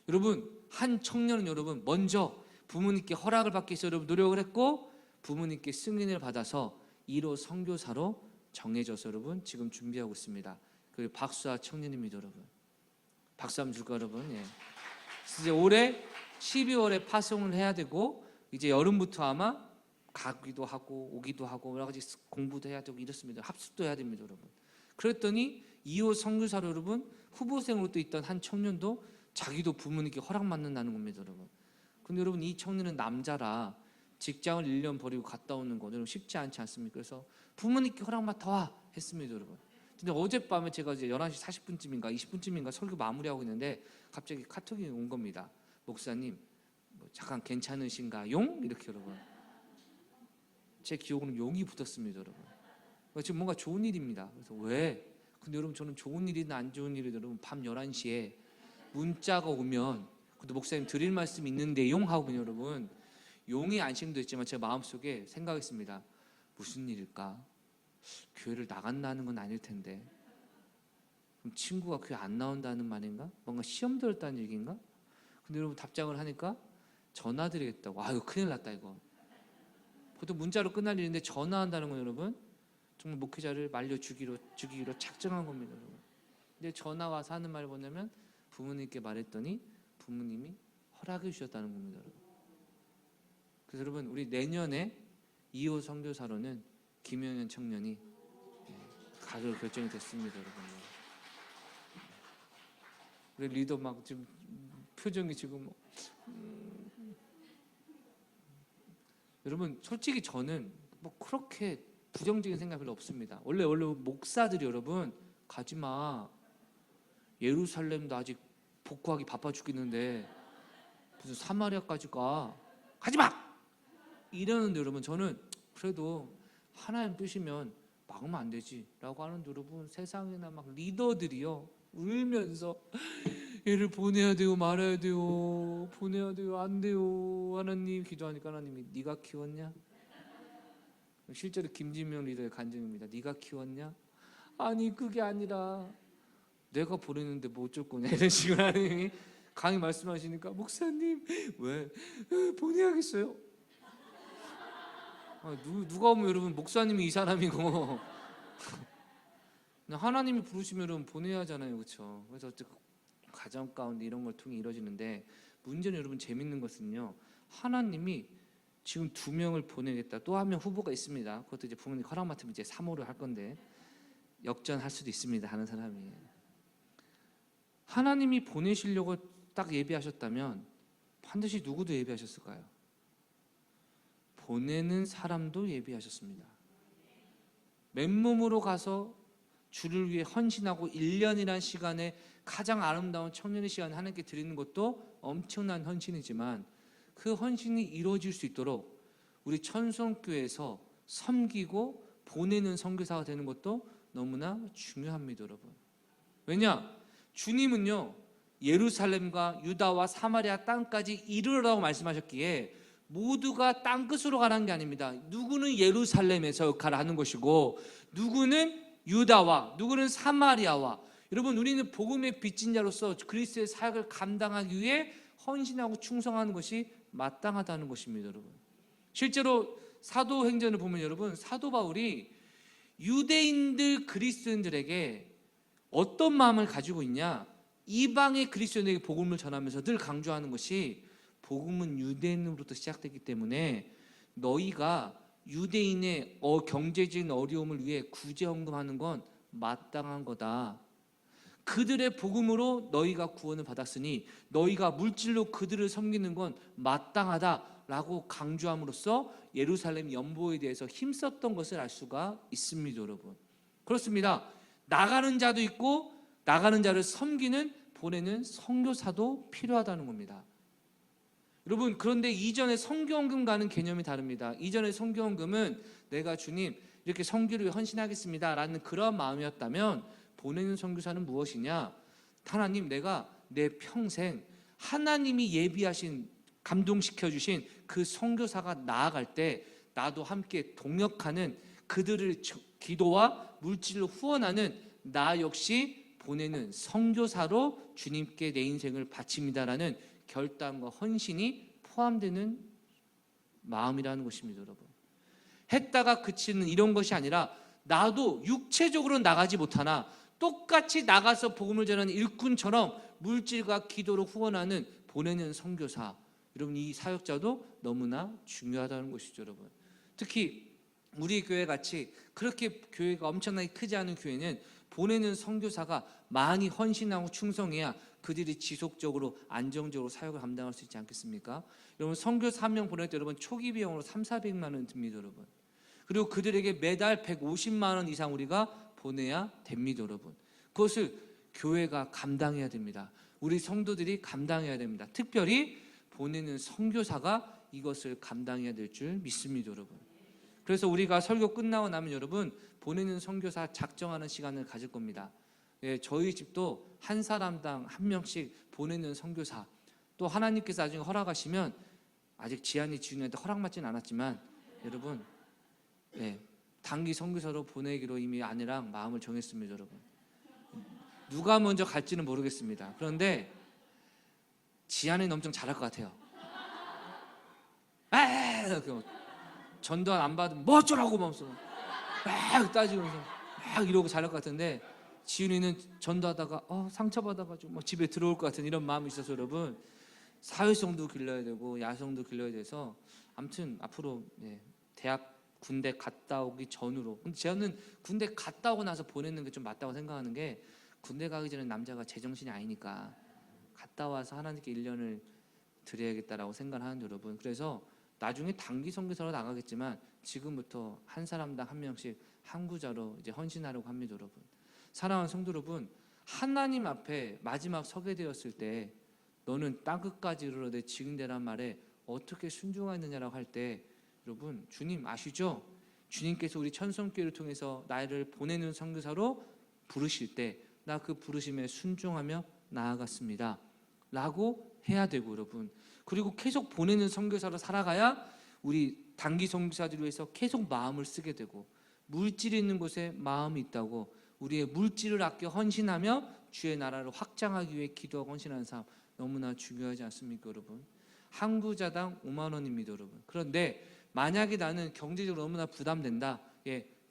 여러분, 한 청년은 여러분 먼저 부모님께 허락을 받기 위해서 여러분 노력을 했고 부모님께 승인을 받아서 1호 선교사로 정해져서 여러분 지금 준비하고 있습니다. 그 박수아 청년입니다. 여러분, 박수 한번 줄까요? 여러분, 예. 이제 올해 12월에 파송을 해야 되고 이제 여름부터 아마 가기도 하고 오기도 하고 여러 가지 공부도 해야 되고 이렇습니다. 합숙도 해야 됩니다. 여러분, 그랬더니 2호 선교사로 여러분 후보생으로 또 있던 한 청년도 자기도 부모님께 허락받는다는 겁니다. 여러분, 근데 여러분 이 청년은 남자라 직장을 1년 버리고 갔다 오는 거 여러분 쉽지 않지 않습니까? 그래서 부모님께 허락 맡아와 했습니다. 여러분, 근데 어젯밤에 제가 이제 11시 40분쯤인가 20분쯤인가 설교 마무리하고 있는데 갑자기 카톡이 온 겁니다. 목사님 잠깐 괜찮으신가요? 이렇게 여러분, 제 기억으로는 용이 붙었습니다. 여러분, 지금 뭔가 좋은 일입니다. 그래서 왜? 근데 여러분 저는 좋은 일이든 안 좋은 일이든 여러분 밤 11시에 문자가 오면 근데 목사님 드릴 말씀 있는데 용 하고 여러분 용의 안심도 있지만 제 마음속에 생각했습니다. 무슨 일일까? 교회를 나간다는 건 아닐 텐데 그럼 친구가 교회 안 나온다는 말인가? 뭔가 시험 들었다는 얘기인가? 근데 여러분 답장을 하니까 전화드리겠다고. 이거 큰일 났다. 이거 보통 문자로 끝날 일인데 전화한다는 건 여러분 정말 목회자를 말려주기로 작정한 겁니다. 여러분, 근데 전화 와서 하는 말이 뭐냐면 부모님께 말했더니 부모님이 허락해 주셨다는 겁니다. 여러분, 그래서 여러분 우리 내년에 2호 선교사로는 김영현 청년이 가기로 결정이 됐습니다. 여러분, 우리 리더 막 지금 표정이 지금 여러분 솔직히 저는 뭐 그렇게 부정적인 생각 별로 없습니다. 원래 목사들이 여러분 가지마, 예루살렘도 아직 복구하기 바빠 죽겠는데 무슨 사마리아까지 가지마 이러는데 여러분 저는 그래도 하나님 뜻이면 막으면 안 되지 라고 하는데 여러분 세상에나 막 리더들이요 울면서 얘를 보내야 돼요 말아야 돼요 보내야 돼요 안 돼요 하나님 기도하니까 하나님이 네가 키웠냐? 실제로 김진명 리더의 간증입니다. 네가 키웠냐? 아니 그게 아니라 내가 보내는데 뭐 어쩔 거냐 이런 식으로 하나님이 강히 말씀하시니까 목사님 왜 보내야겠어요? 누가 오면 여러분 목사님이 이 사람이고 하나님이 부르시면 여러분 보내야 하잖아요. 그렇죠? 그래서 가정 가운데 이런 걸 통해 이루어지는데 문제는 여러분 재밌는 것은요 하나님이 지금 2명을 보내겠다. 또 한 명 후보가 있습니다. 그것도 이제 부모님 허락 맡으면 이제 3호를 할 건데 역전할 수도 있습니다. 하는 사람이 하나님이 보내시려고 딱 예비하셨다면 반드시 누구도 예비하셨을까요? 보내는 사람도 예비하셨습니다. 맨몸으로 가서 주를 위해 헌신하고 1년이라는 시간에 가장 아름다운 청년의 시간을 하나님께 드리는 것도 엄청난 헌신이지만, 그 헌신이 이루어질 수 있도록 우리 천성교회에서 섬기고 보내는 선교사가 되는 것도 너무나 중요합니다, 여러분. 왜냐? 주님은요, 예루살렘과 유다와 사마리아 땅까지 이르라고 말씀하셨기에 모두가 땅끝으로 가라는 게 아닙니다. 누구는 예루살렘에서 역할을 하는 것이고, 누구는 유다와, 누구는 사마리아와. 여러분, 우리는 복음의 빚진 자로서 그리스도의 사역을 감당하기 위해 헌신하고 충성하는 것이 마땅하다는 것입니다, 여러분. 실제로 사도행전을 보면 여러분, 사도 바울이 유대인들 그리스도인들에게 어떤 마음을 가지고 있냐, 이방의 그리스도인에게 복음을 전하면서 늘 강조하는 것이, 복음은 유대인으로부터 시작되기 때문에 너희가 유대인의 경제적인 어려움을 위해 구제헌금하는 건 마땅한 거다. 그들의 복음으로 너희가 구원을 받았으니 너희가 물질로 그들을 섬기는 건 마땅하다라고 강조함으로써 예루살렘 연보에 대해서 힘썼던 것을 알 수가 있습니다, 여러분. 그렇습니다. 나가는 자도 있고 나가는 자를 섬기는, 보내는 선교사도 필요하다는 겁니다. 여러분, 그런데 이전에 선교헌금과는 개념이 다릅니다. 이전에 선교헌금은 내가 주님 이렇게 선교를 위해 헌신하겠습니다 라는 그런 마음이었다면, 보내는 선교사는 무엇이냐, 하나님, 내가 내 평생 하나님이 예비하신, 감동시켜 주신 그 선교사가 나아갈 때 나도 함께 동역하는, 그들을 기도와 물질로 후원하는 나 역시 보내는 선교사로 주님께 내 인생을 바칩니다라는 결단과 헌신이 포함되는 마음이라는 것입니다, 여러분. 했다가 그치는 이런 것이 아니라, 나도 육체적으로 나가지 못하나 똑같이 나가서 복음을 전하는 일꾼처럼 물질과 기도로 후원하는, 보내는 선교사, 여러분, 이 사역자도 너무나 중요하다는 것이죠, 여러분. 특히 우리 교회 같이 그렇게 교회가 엄청나게 크지 않은 교회는 보내는 선교사가 많이 헌신하고 충성해야 그들이 지속적으로 안정적으로 사역을 감당할 수 있지 않겠습니까? 여러분, 선교사 한 명 보낼 때 여러분 초기 비용으로 300~400만 원 듭니다, 여러분. 그리고 그들에게 매달 150만 원 이상 우리가 보내야 됩니다, 여러분. 그것을 교회가 감당해야 됩니다. 우리 성도들이 감당해야 됩니다. 특별히 보내는 선교사가 이것을 감당해야 될 줄 믿습니다, 여러분. 그래서 우리가 설교 끝나고 나면 여러분, 보내는 선교사 작정하는 시간을 가질 겁니다. 저희 집도 한 사람당 한 명씩 보내는 선교사, 또 하나님께서 나중에 허락하시면, 아직 지한이 지훈이한테 허락받지는 않았지만 여러분, 단기 선교사로 보내기로 이미 아내랑 마음을 정했습니다, 여러분. 누가 먼저 갈지는 모르겠습니다. 그런데 지한이는 엄청 잘할 것 같아요. 전도안 받으면 뭐 어쩌라고 막 따지면서 막 이러고 잘할 것 같은데, 지훈이는 전도하다가 상처받아가지고 뭐 집에 들어올 것 같은 이런 마음이 있어서 여러분, 사회성도 길러야 되고 야성도 길러야 돼서, 아무튼 앞으로 대학 군대 갔다 오기 전으로, 근데 저는 군대 갔다 오고 나서 보내는 게 좀 맞다고 생각하는 게, 군대 가기 전에 남자가 제정신이 아니니까 갔다 와서 하나님께 1년을 드려야겠다라고 생각하는 여러분. 그래서 나중에 단기 선교사로 나가겠지만 지금부터 한 사람당 한 명씩 항구자로 이제 헌신하려고 합니다, 여러분. 사랑하는 성도 여러분, 하나님 앞에 마지막 서게 되었을 때 너는 땅끝까지 이르러 내 증인되란 말에 어떻게 순종하느냐라고 할 때, 여러분, 주님 아시죠? 주님께서 우리 천성교회를 통해서 나를 보내는 선교사로 부르실 때 나 그 부르심에 순종하며 나아갔습니다 라고 해야 되고, 여러분, 그리고 계속 보내는 선교사로 살아가야 우리 단기 선교사들을 위해서 계속 마음을 쓰게 되고, 물질이 있는 곳에 마음이 있다고 우리의 물질을 아껴 헌신하며 주의 나라를 확장하기 위해 기도하고 헌신하는 삶, 너무나 중요하지 않습니까, 여러분? 항구자당 5만 원입니다, 여러분. 그런데 만약에 나는 경제적으로 너무나 부담된다,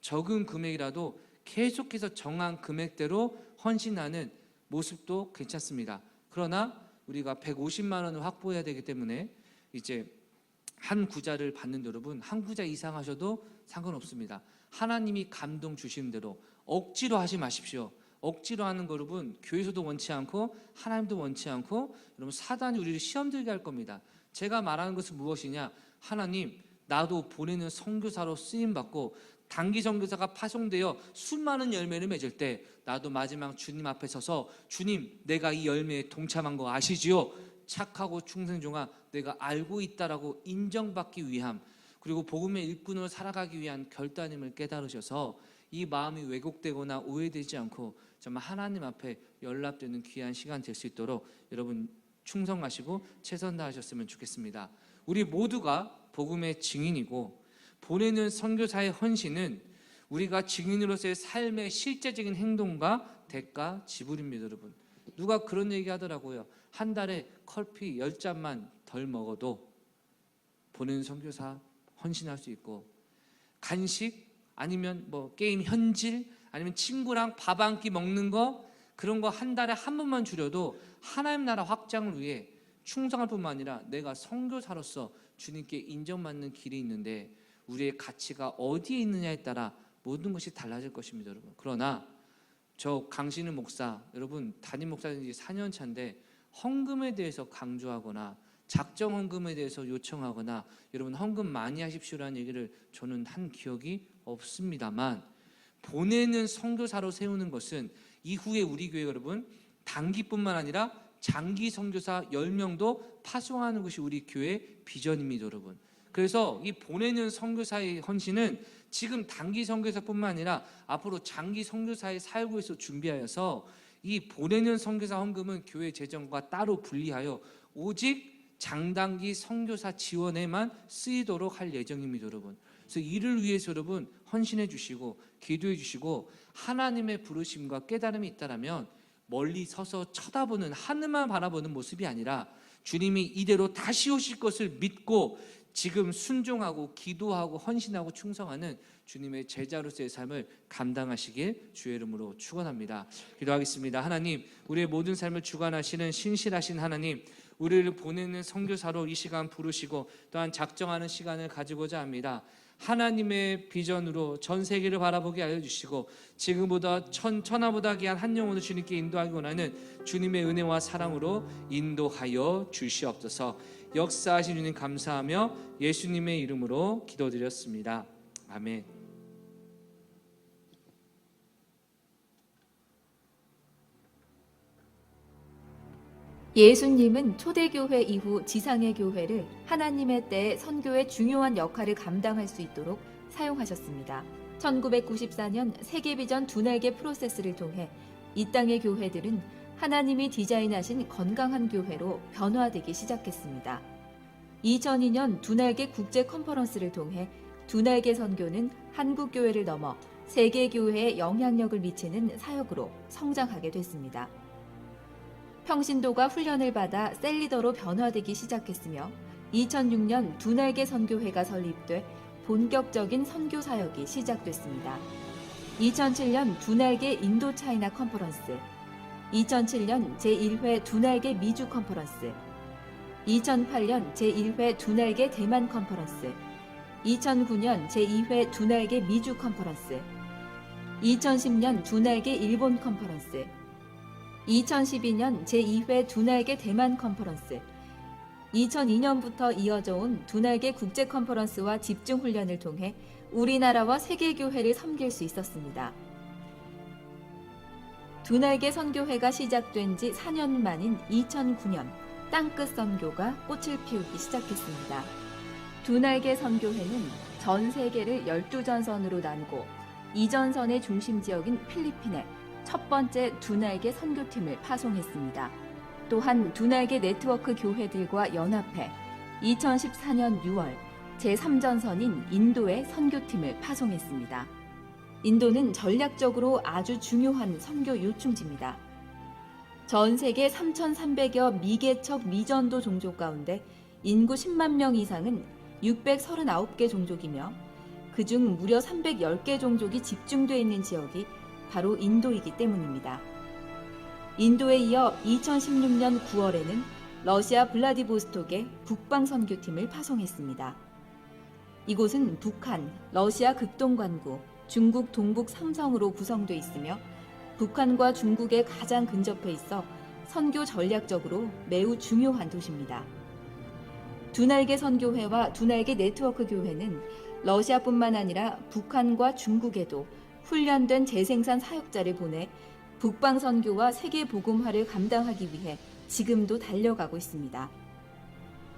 적은 금액이라도 계속해서 정한 금액대로 헌신하는 모습도 괜찮습니다. 그러나 우리가 150만 원을 확보해야 되기 때문에 이제 한 구자를 받는 여러분, 한 구자 이상 하셔도 상관없습니다. 하나님이 감동 주시는 대로 억지로 하지 마십시오. 억지로 하는 거 여러분, 교회에서도 원치 않고 하나님도 원치 않고, 여러분, 사단이 우리를 시험 들게 할 겁니다. 제가 말하는 것은 무엇이냐, 하나님, 나도 보내는 선교사로 쓰임 받고 단기 선교사가 파송되어 수많은 열매를 맺을 때 나도 마지막 주님 앞에 서서 주님, 내가 이 열매에 동참한 거 아시지요? 착하고 충성된 종아, 내가 알고 있다라고 인정받기 위함, 그리고 복음의 일꾼으로 살아가기 위한 결단임을 깨달으셔서 이 마음이 왜곡되거나 오해되지 않고 정말 하나님 앞에 연락되는 귀한 시간 될 수 있도록 여러분 충성하시고 최선 다하셨으면 좋겠습니다. 우리 모두가 복음의 증인이고 보내는 선교사의 헌신은 우리가 증인으로서의 삶의 실제적인 행동과 대가 지불입니다. 여러분, 누가 그런 얘기 하더라고요. 한 달에 커피 10잔만 덜 먹어도 보내는 선교사 헌신할 수 있고, 간식 아니면 뭐 게임 현질 아니면 친구랑 밥 한 끼 먹는 거, 그런 거 한 달에 한 번만 줄여도 하나님 나라 확장을 위해 충성할 뿐만 아니라 내가 선교사로서 주님께 인정받는 길이 있는데 우리의 가치가 어디에 있느냐에 따라 모든 것이 달라질 것입니다. 여러분, 그러나 저 강신우 목사, 여러분 담임 목사된 지 4년 차인데 헌금에 대해서 강조하거나 작정 헌금에 대해서 요청하거나 여러분 헌금 많이 하십시오라는 얘기를 저는 한 기억이 없습니다만, 보내는 선교사로 세우는 것은 이후에 우리 교회 여러분 단기뿐만 아니라 장기 선교사 10명도 파송하는 것이 우리 교회의 비전입니다. 여러분, 그래서 이 보내는 선교사의 헌신은 지금 단기 선교사뿐만 아니라 앞으로 장기 선교사의 사역에서 준비하여서 이 보내는 선교사 헌금은 교회 재정과 따로 분리하여 오직 장단기 선교사 지원에만 쓰이도록 할 예정입니다. 여러분, 그래서 이를 위해서 여러분 헌신해 주시고 기도해 주시고, 하나님의 부르심과 깨달음이 있다라면 멀리 서서 쳐다보는, 하늘만 바라보는 모습이 아니라 주님이 이대로 다시 오실 것을 믿고 지금 순종하고 기도하고 헌신하고 충성하는 주님의 제자로서의 삶을 감당하시길 주의 이름으로 축원합니다. 기도하겠습니다. 하나님, 우리의 모든 삶을 주관하시는 신실하신 하나님, 우리를 보내는 선교사로 이 시간 부르시고 또한 작정하는 시간을 가지고자 합니다. 하나님의 비전으로 전 세계를 바라보게 하여 주시고 지금보다 천하보다 귀한 한 영혼을 주님께 인도하기 원하는 주님의 은혜와 사랑으로 인도하여 주시옵소서. 역사하신 주님 감사하며 예수님의 이름으로 기도드렸습니다. 아멘. 예수님은 초대교회 이후 지상의 교회를 하나님의 때에 선교의 중요한 역할을 감당할 수 있도록 사용하셨습니다. 1994년 세계비전 두 날개 프로세스를 통해 이 땅의 교회들은 하나님이 디자인하신 건강한 교회로 변화되기 시작했습니다. 2002년 두 날개 국제 컨퍼런스를 통해 두 날개 선교는 한국 교회를 넘어 세계 교회에 영향력을 미치는 사역으로 성장하게 됐습니다. 평신도가 훈련을 받아 셀리더로 변화되기 시작했으며 2006년 두 날개 선교회가 설립돼 본격적인 선교 사역이 시작됐습니다. 2007년 두 날개 인도 차이나 컨퍼런스, 2007년 제1회 두 날개 미주 컨퍼런스, 2008년 제1회 두 날개 대만 컨퍼런스, 2009년 제2회 두 날개 미주 컨퍼런스, 2010년 두 날개 일본 컨퍼런스, 2012년 제2회 두 날개 대만 컨퍼런스, 2002년부터 이어져 온 두 날개 국제 컨퍼런스와 집중 훈련을 통해 우리나라와 세계 교회를 섬길 수 있었습니다. 두 날개 선교회가 시작된 지 4년 만인 2009년 땅끝 선교가 꽃을 피우기 시작했습니다. 두 날개 선교회는 전 세계를 12전선으로 나누고 이 전선의 중심 지역인 필리핀에 첫 번째 두 날개 선교팀을 파송했습니다. 또한 두 날개 네트워크 교회들과 연합해 2014년 6월 제3전선인 인도에 선교팀을 파송했습니다. 인도는 전략적으로 아주 중요한 선교 요충지입니다. 전 세계 3,300여 미개척 미전도 종족 가운데 인구 10만 명 이상은 639개 종족이며 그중 무려 310개 종족이 집중되어 있는 지역이 바로 인도이기 때문입니다. 인도에 이어 2016년 9월에는 러시아 블라디보스톡에 북방 선교팀을 파송했습니다. 이곳은 북한, 러시아 극동관구, 중국 동북 삼성으로 구성되어 있으며 북한과 중국에 가장 근접해 있어 선교 전략적으로 매우 중요한 도시입니다. 두 날개 선교회와 두 날개 네트워크 교회는 러시아뿐만 아니라 북한과 중국에도 훈련된 재생산 사역자를 보내 북방 선교와 세계 복음화를 감당하기 위해 지금도 달려가고 있습니다.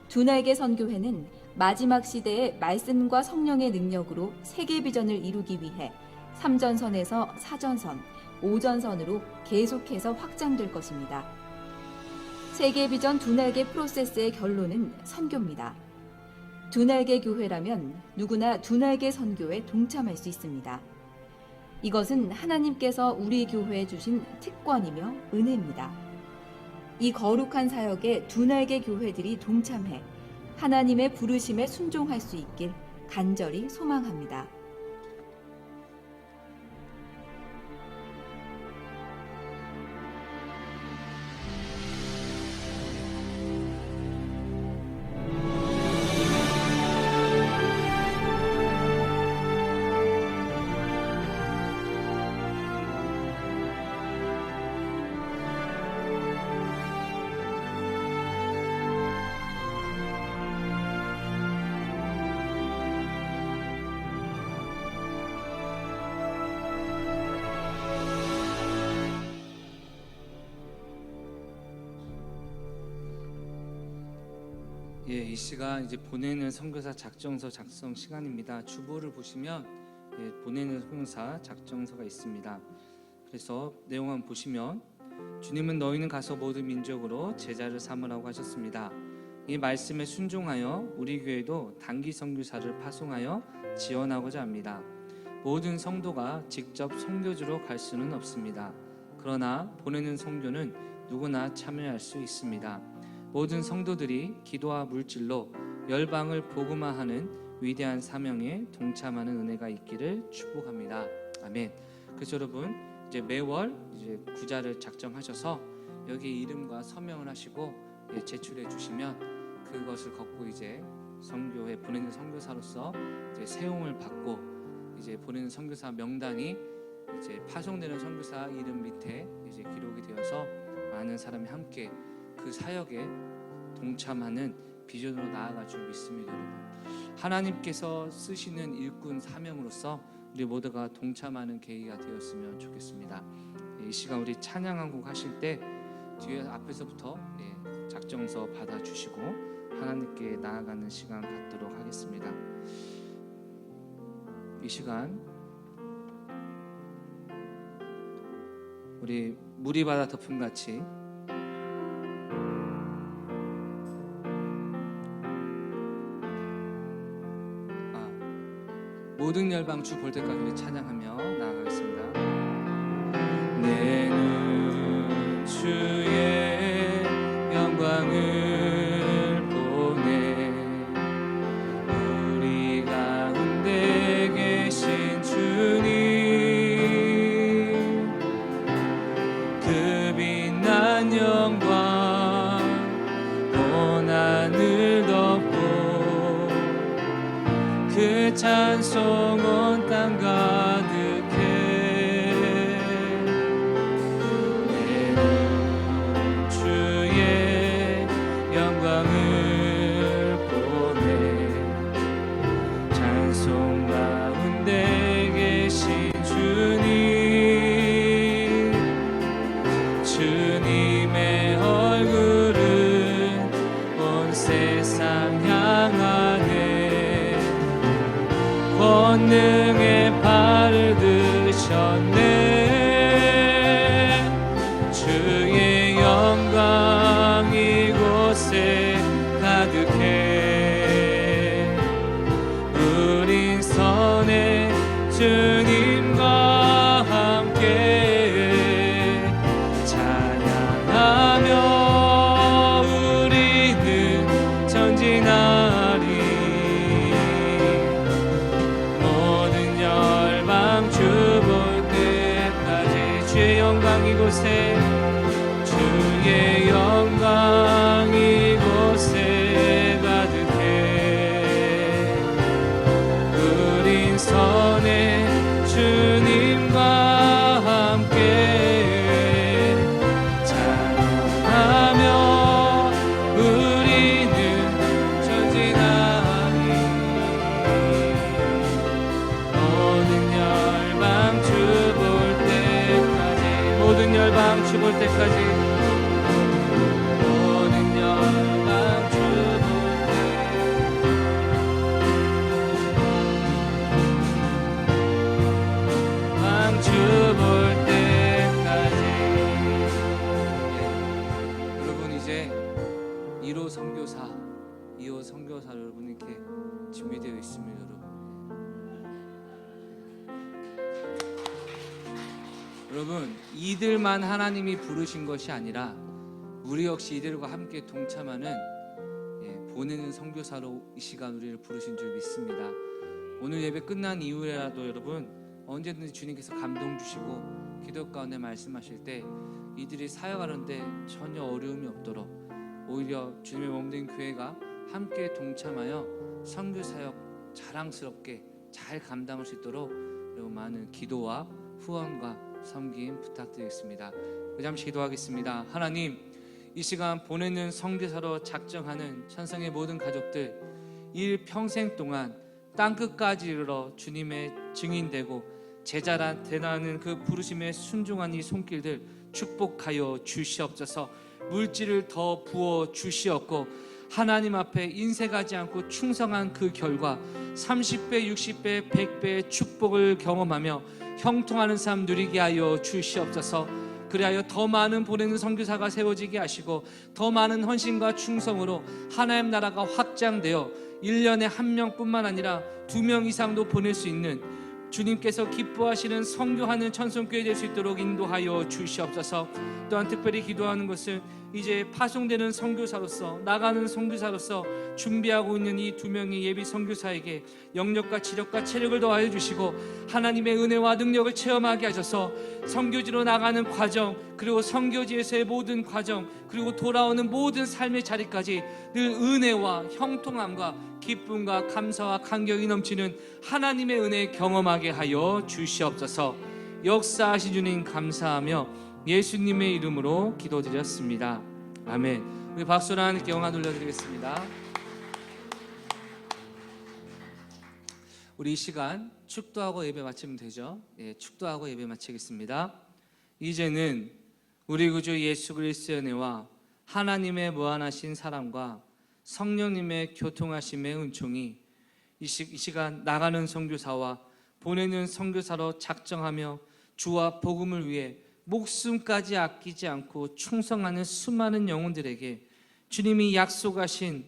두 날개 선교회는 마지막 시대의 말씀과 성령의 능력으로 세계 비전을 이루기 위해 3전선에서 4전선, 5전선으로 계속해서 확장될 것입니다. 세계 비전 두 날개 프로세스의 결론은 선교입니다. 두 날개 교회라면 누구나 두 날개 선교에 동참할 수 있습니다. 이것은 하나님께서 우리 교회에 주신 특권이며 은혜입니다. 이 거룩한 사역에 두 날개 교회들이 동참해 하나님의 부르심에 순종할 수 있길 간절히 소망합니다. 이 시간 이제 보내는 선교사 작정서 작성 시간입니다. 주보를 보시면 보내는 선교사 작정서가 있습니다. 그래서 내용 한번 보시면 주님은 너희는 가서 모든 민족으로 제자를 삼으라고 하셨습니다. 이 말씀에 순종하여 우리 교회도 단기 선교사를 파송하여 지원하고자 합니다. 모든 성도가 직접 선교지로 갈 수는 없습니다. 그러나 보내는 선교는 누구나 참여할 수 있습니다. 모든 성도들이 기도와 물질로 열방을 복음화하는 위대한 사명에 동참하는 은혜가 있기를 축복합니다. 아멘. 그래서 여러분 이제 매월 이제 구자를 작정하셔서 여기 이름과 서명을 하시고 제출해 주시면 그것을 갖고 이제 선교회 보내는 선교사로서 이제 세움을 받고 이제 보내는 선교사 명단이 이제 파송되는 선교사 이름 밑에 이제 기록이 되어서 많은 사람이 함께 그 사역에 동참하는 비전으로 나아갈 줄 믿습니다. 여러분, 하나님께서 쓰시는 일꾼 사명으로서 우리 모두가 동참하는 계기가 되었으면 좋겠습니다. 이 시간 우리 찬양 한 곡 하실 때 뒤에 앞에서부터 작정서 받아주시고 하나님께 나아가는 시간 갖도록 하겠습니다. 이 시간 우리 물이 바다 덮음같이 모든 열방 주 볼 때까지 우리 찬양하며 나아가겠습니다. 내 눈 주의 영광을 보내 우리 가운데 계신 주님 그 빛난 영광 온 하늘 덮고 그 찬송 온 땅 가득해 내 눈 주의 영광을 보내 찬송 가운데 계신 주님 주님의 얼굴은 온 세상 향하네 권능의 발을 드셨네 주의 영광 이곳에 가득해 우린 선의 주님과 함께 찬양하며 우리는 전진하리 주볼 때까지 주의 영광 이곳에 주의 영광 이곳에 가득해 우린 선의 주님과 함께 찬양하며 우리는 전진하리 이제 1호 선교사, 2호 선교사 여러분 이렇게 준비되어 있습니다. 여러분, 이들만 하나님이 부르신 것이 아니라 우리 역시 이들과 함께 동참하는 보내는 선교사로 이 시간 우리를 부르신 줄 믿습니다. 오늘 예배 끝난 이후에라도 여러분 언제든지 주님께서 감동 주시고 기도 가운데 말씀하실 때 이들이 사역하는데 전혀 어려움이 없도록 오히려 주님의 몸된 교회가 함께 동참하여 선교 사역 자랑스럽게 잘 감당할 수 있도록 여러분 많은 기도와 후원과 섬김 부탁드리겠습니다. 잠시 기도하겠습니다. 하나님, 이 시간 보내는 선교사로 작정하는 천성의 모든 가족들 일평생 동안 땅끝까지 이르러 주님의 증인되고 제자란 대나는 그 부르심에 순종한 이 손길들 축복하여 주시옵소서. 물질을 더 부어 주시옵고 하나님 앞에 인색하지 않고 충성한 그 결과 30배, 60배, 100배의 축복을 경험하며 형통하는 삶 누리게 하여 주시옵소서. 그리하여 더 많은 보내는 선교사가 세워지게 하시고 더 많은 헌신과 충성으로 하나님 나라가 확장되어 1년에 1명뿐만 아니라 2명 이상도 보낼 수 있는 주님께서 기뻐하시는 선교하는 천성교회 될 수 있도록 인도하여 주시옵소서. 또한 특별히 기도하는 것은 이제 파송되는 선교사로서 나가는 선교사로서 준비하고 있는 이 2명의 예비 선교사에게 영력과 지력과 체력을 더하여 주시고 하나님의 은혜와 능력을 체험하게 하셔서 선교지로 나가는 과정, 그리고 선교지에서의 모든 과정, 그리고 돌아오는 모든 삶의 자리까지 늘 은혜와 형통함과 기쁨과 감사와 감격이 넘치는 하나님의 은혜 경험하게 하여 주시옵소서. 역사하신 주님 감사하며 예수님의 이름으로 기도드렸습니다. 아멘. 우리 박수로 하나님께 영광 돌려드리겠습니다. 우리 이 시간 축도하고 예배 마치면 되죠? 축도하고 예배 마치겠습니다. 이제는 우리 구주 예수 그리스도의 은혜와 하나님의 무한하신 사랑과 성령님의 교통하심의 은총이 이 시간 나가는 선교사와 보내는 선교사로 작정하며 주와 복음을 위해 목숨까지 아끼지 않고 충성하는 수많은 영혼들에게 주님이 약속하신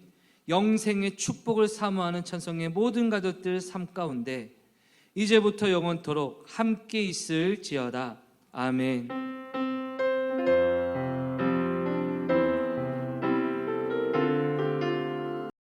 영생의 축복을 사모하는 천성의 모든 가족들 삶 가운데 이제부터 영원토록 함께 있을지어다. 아멘.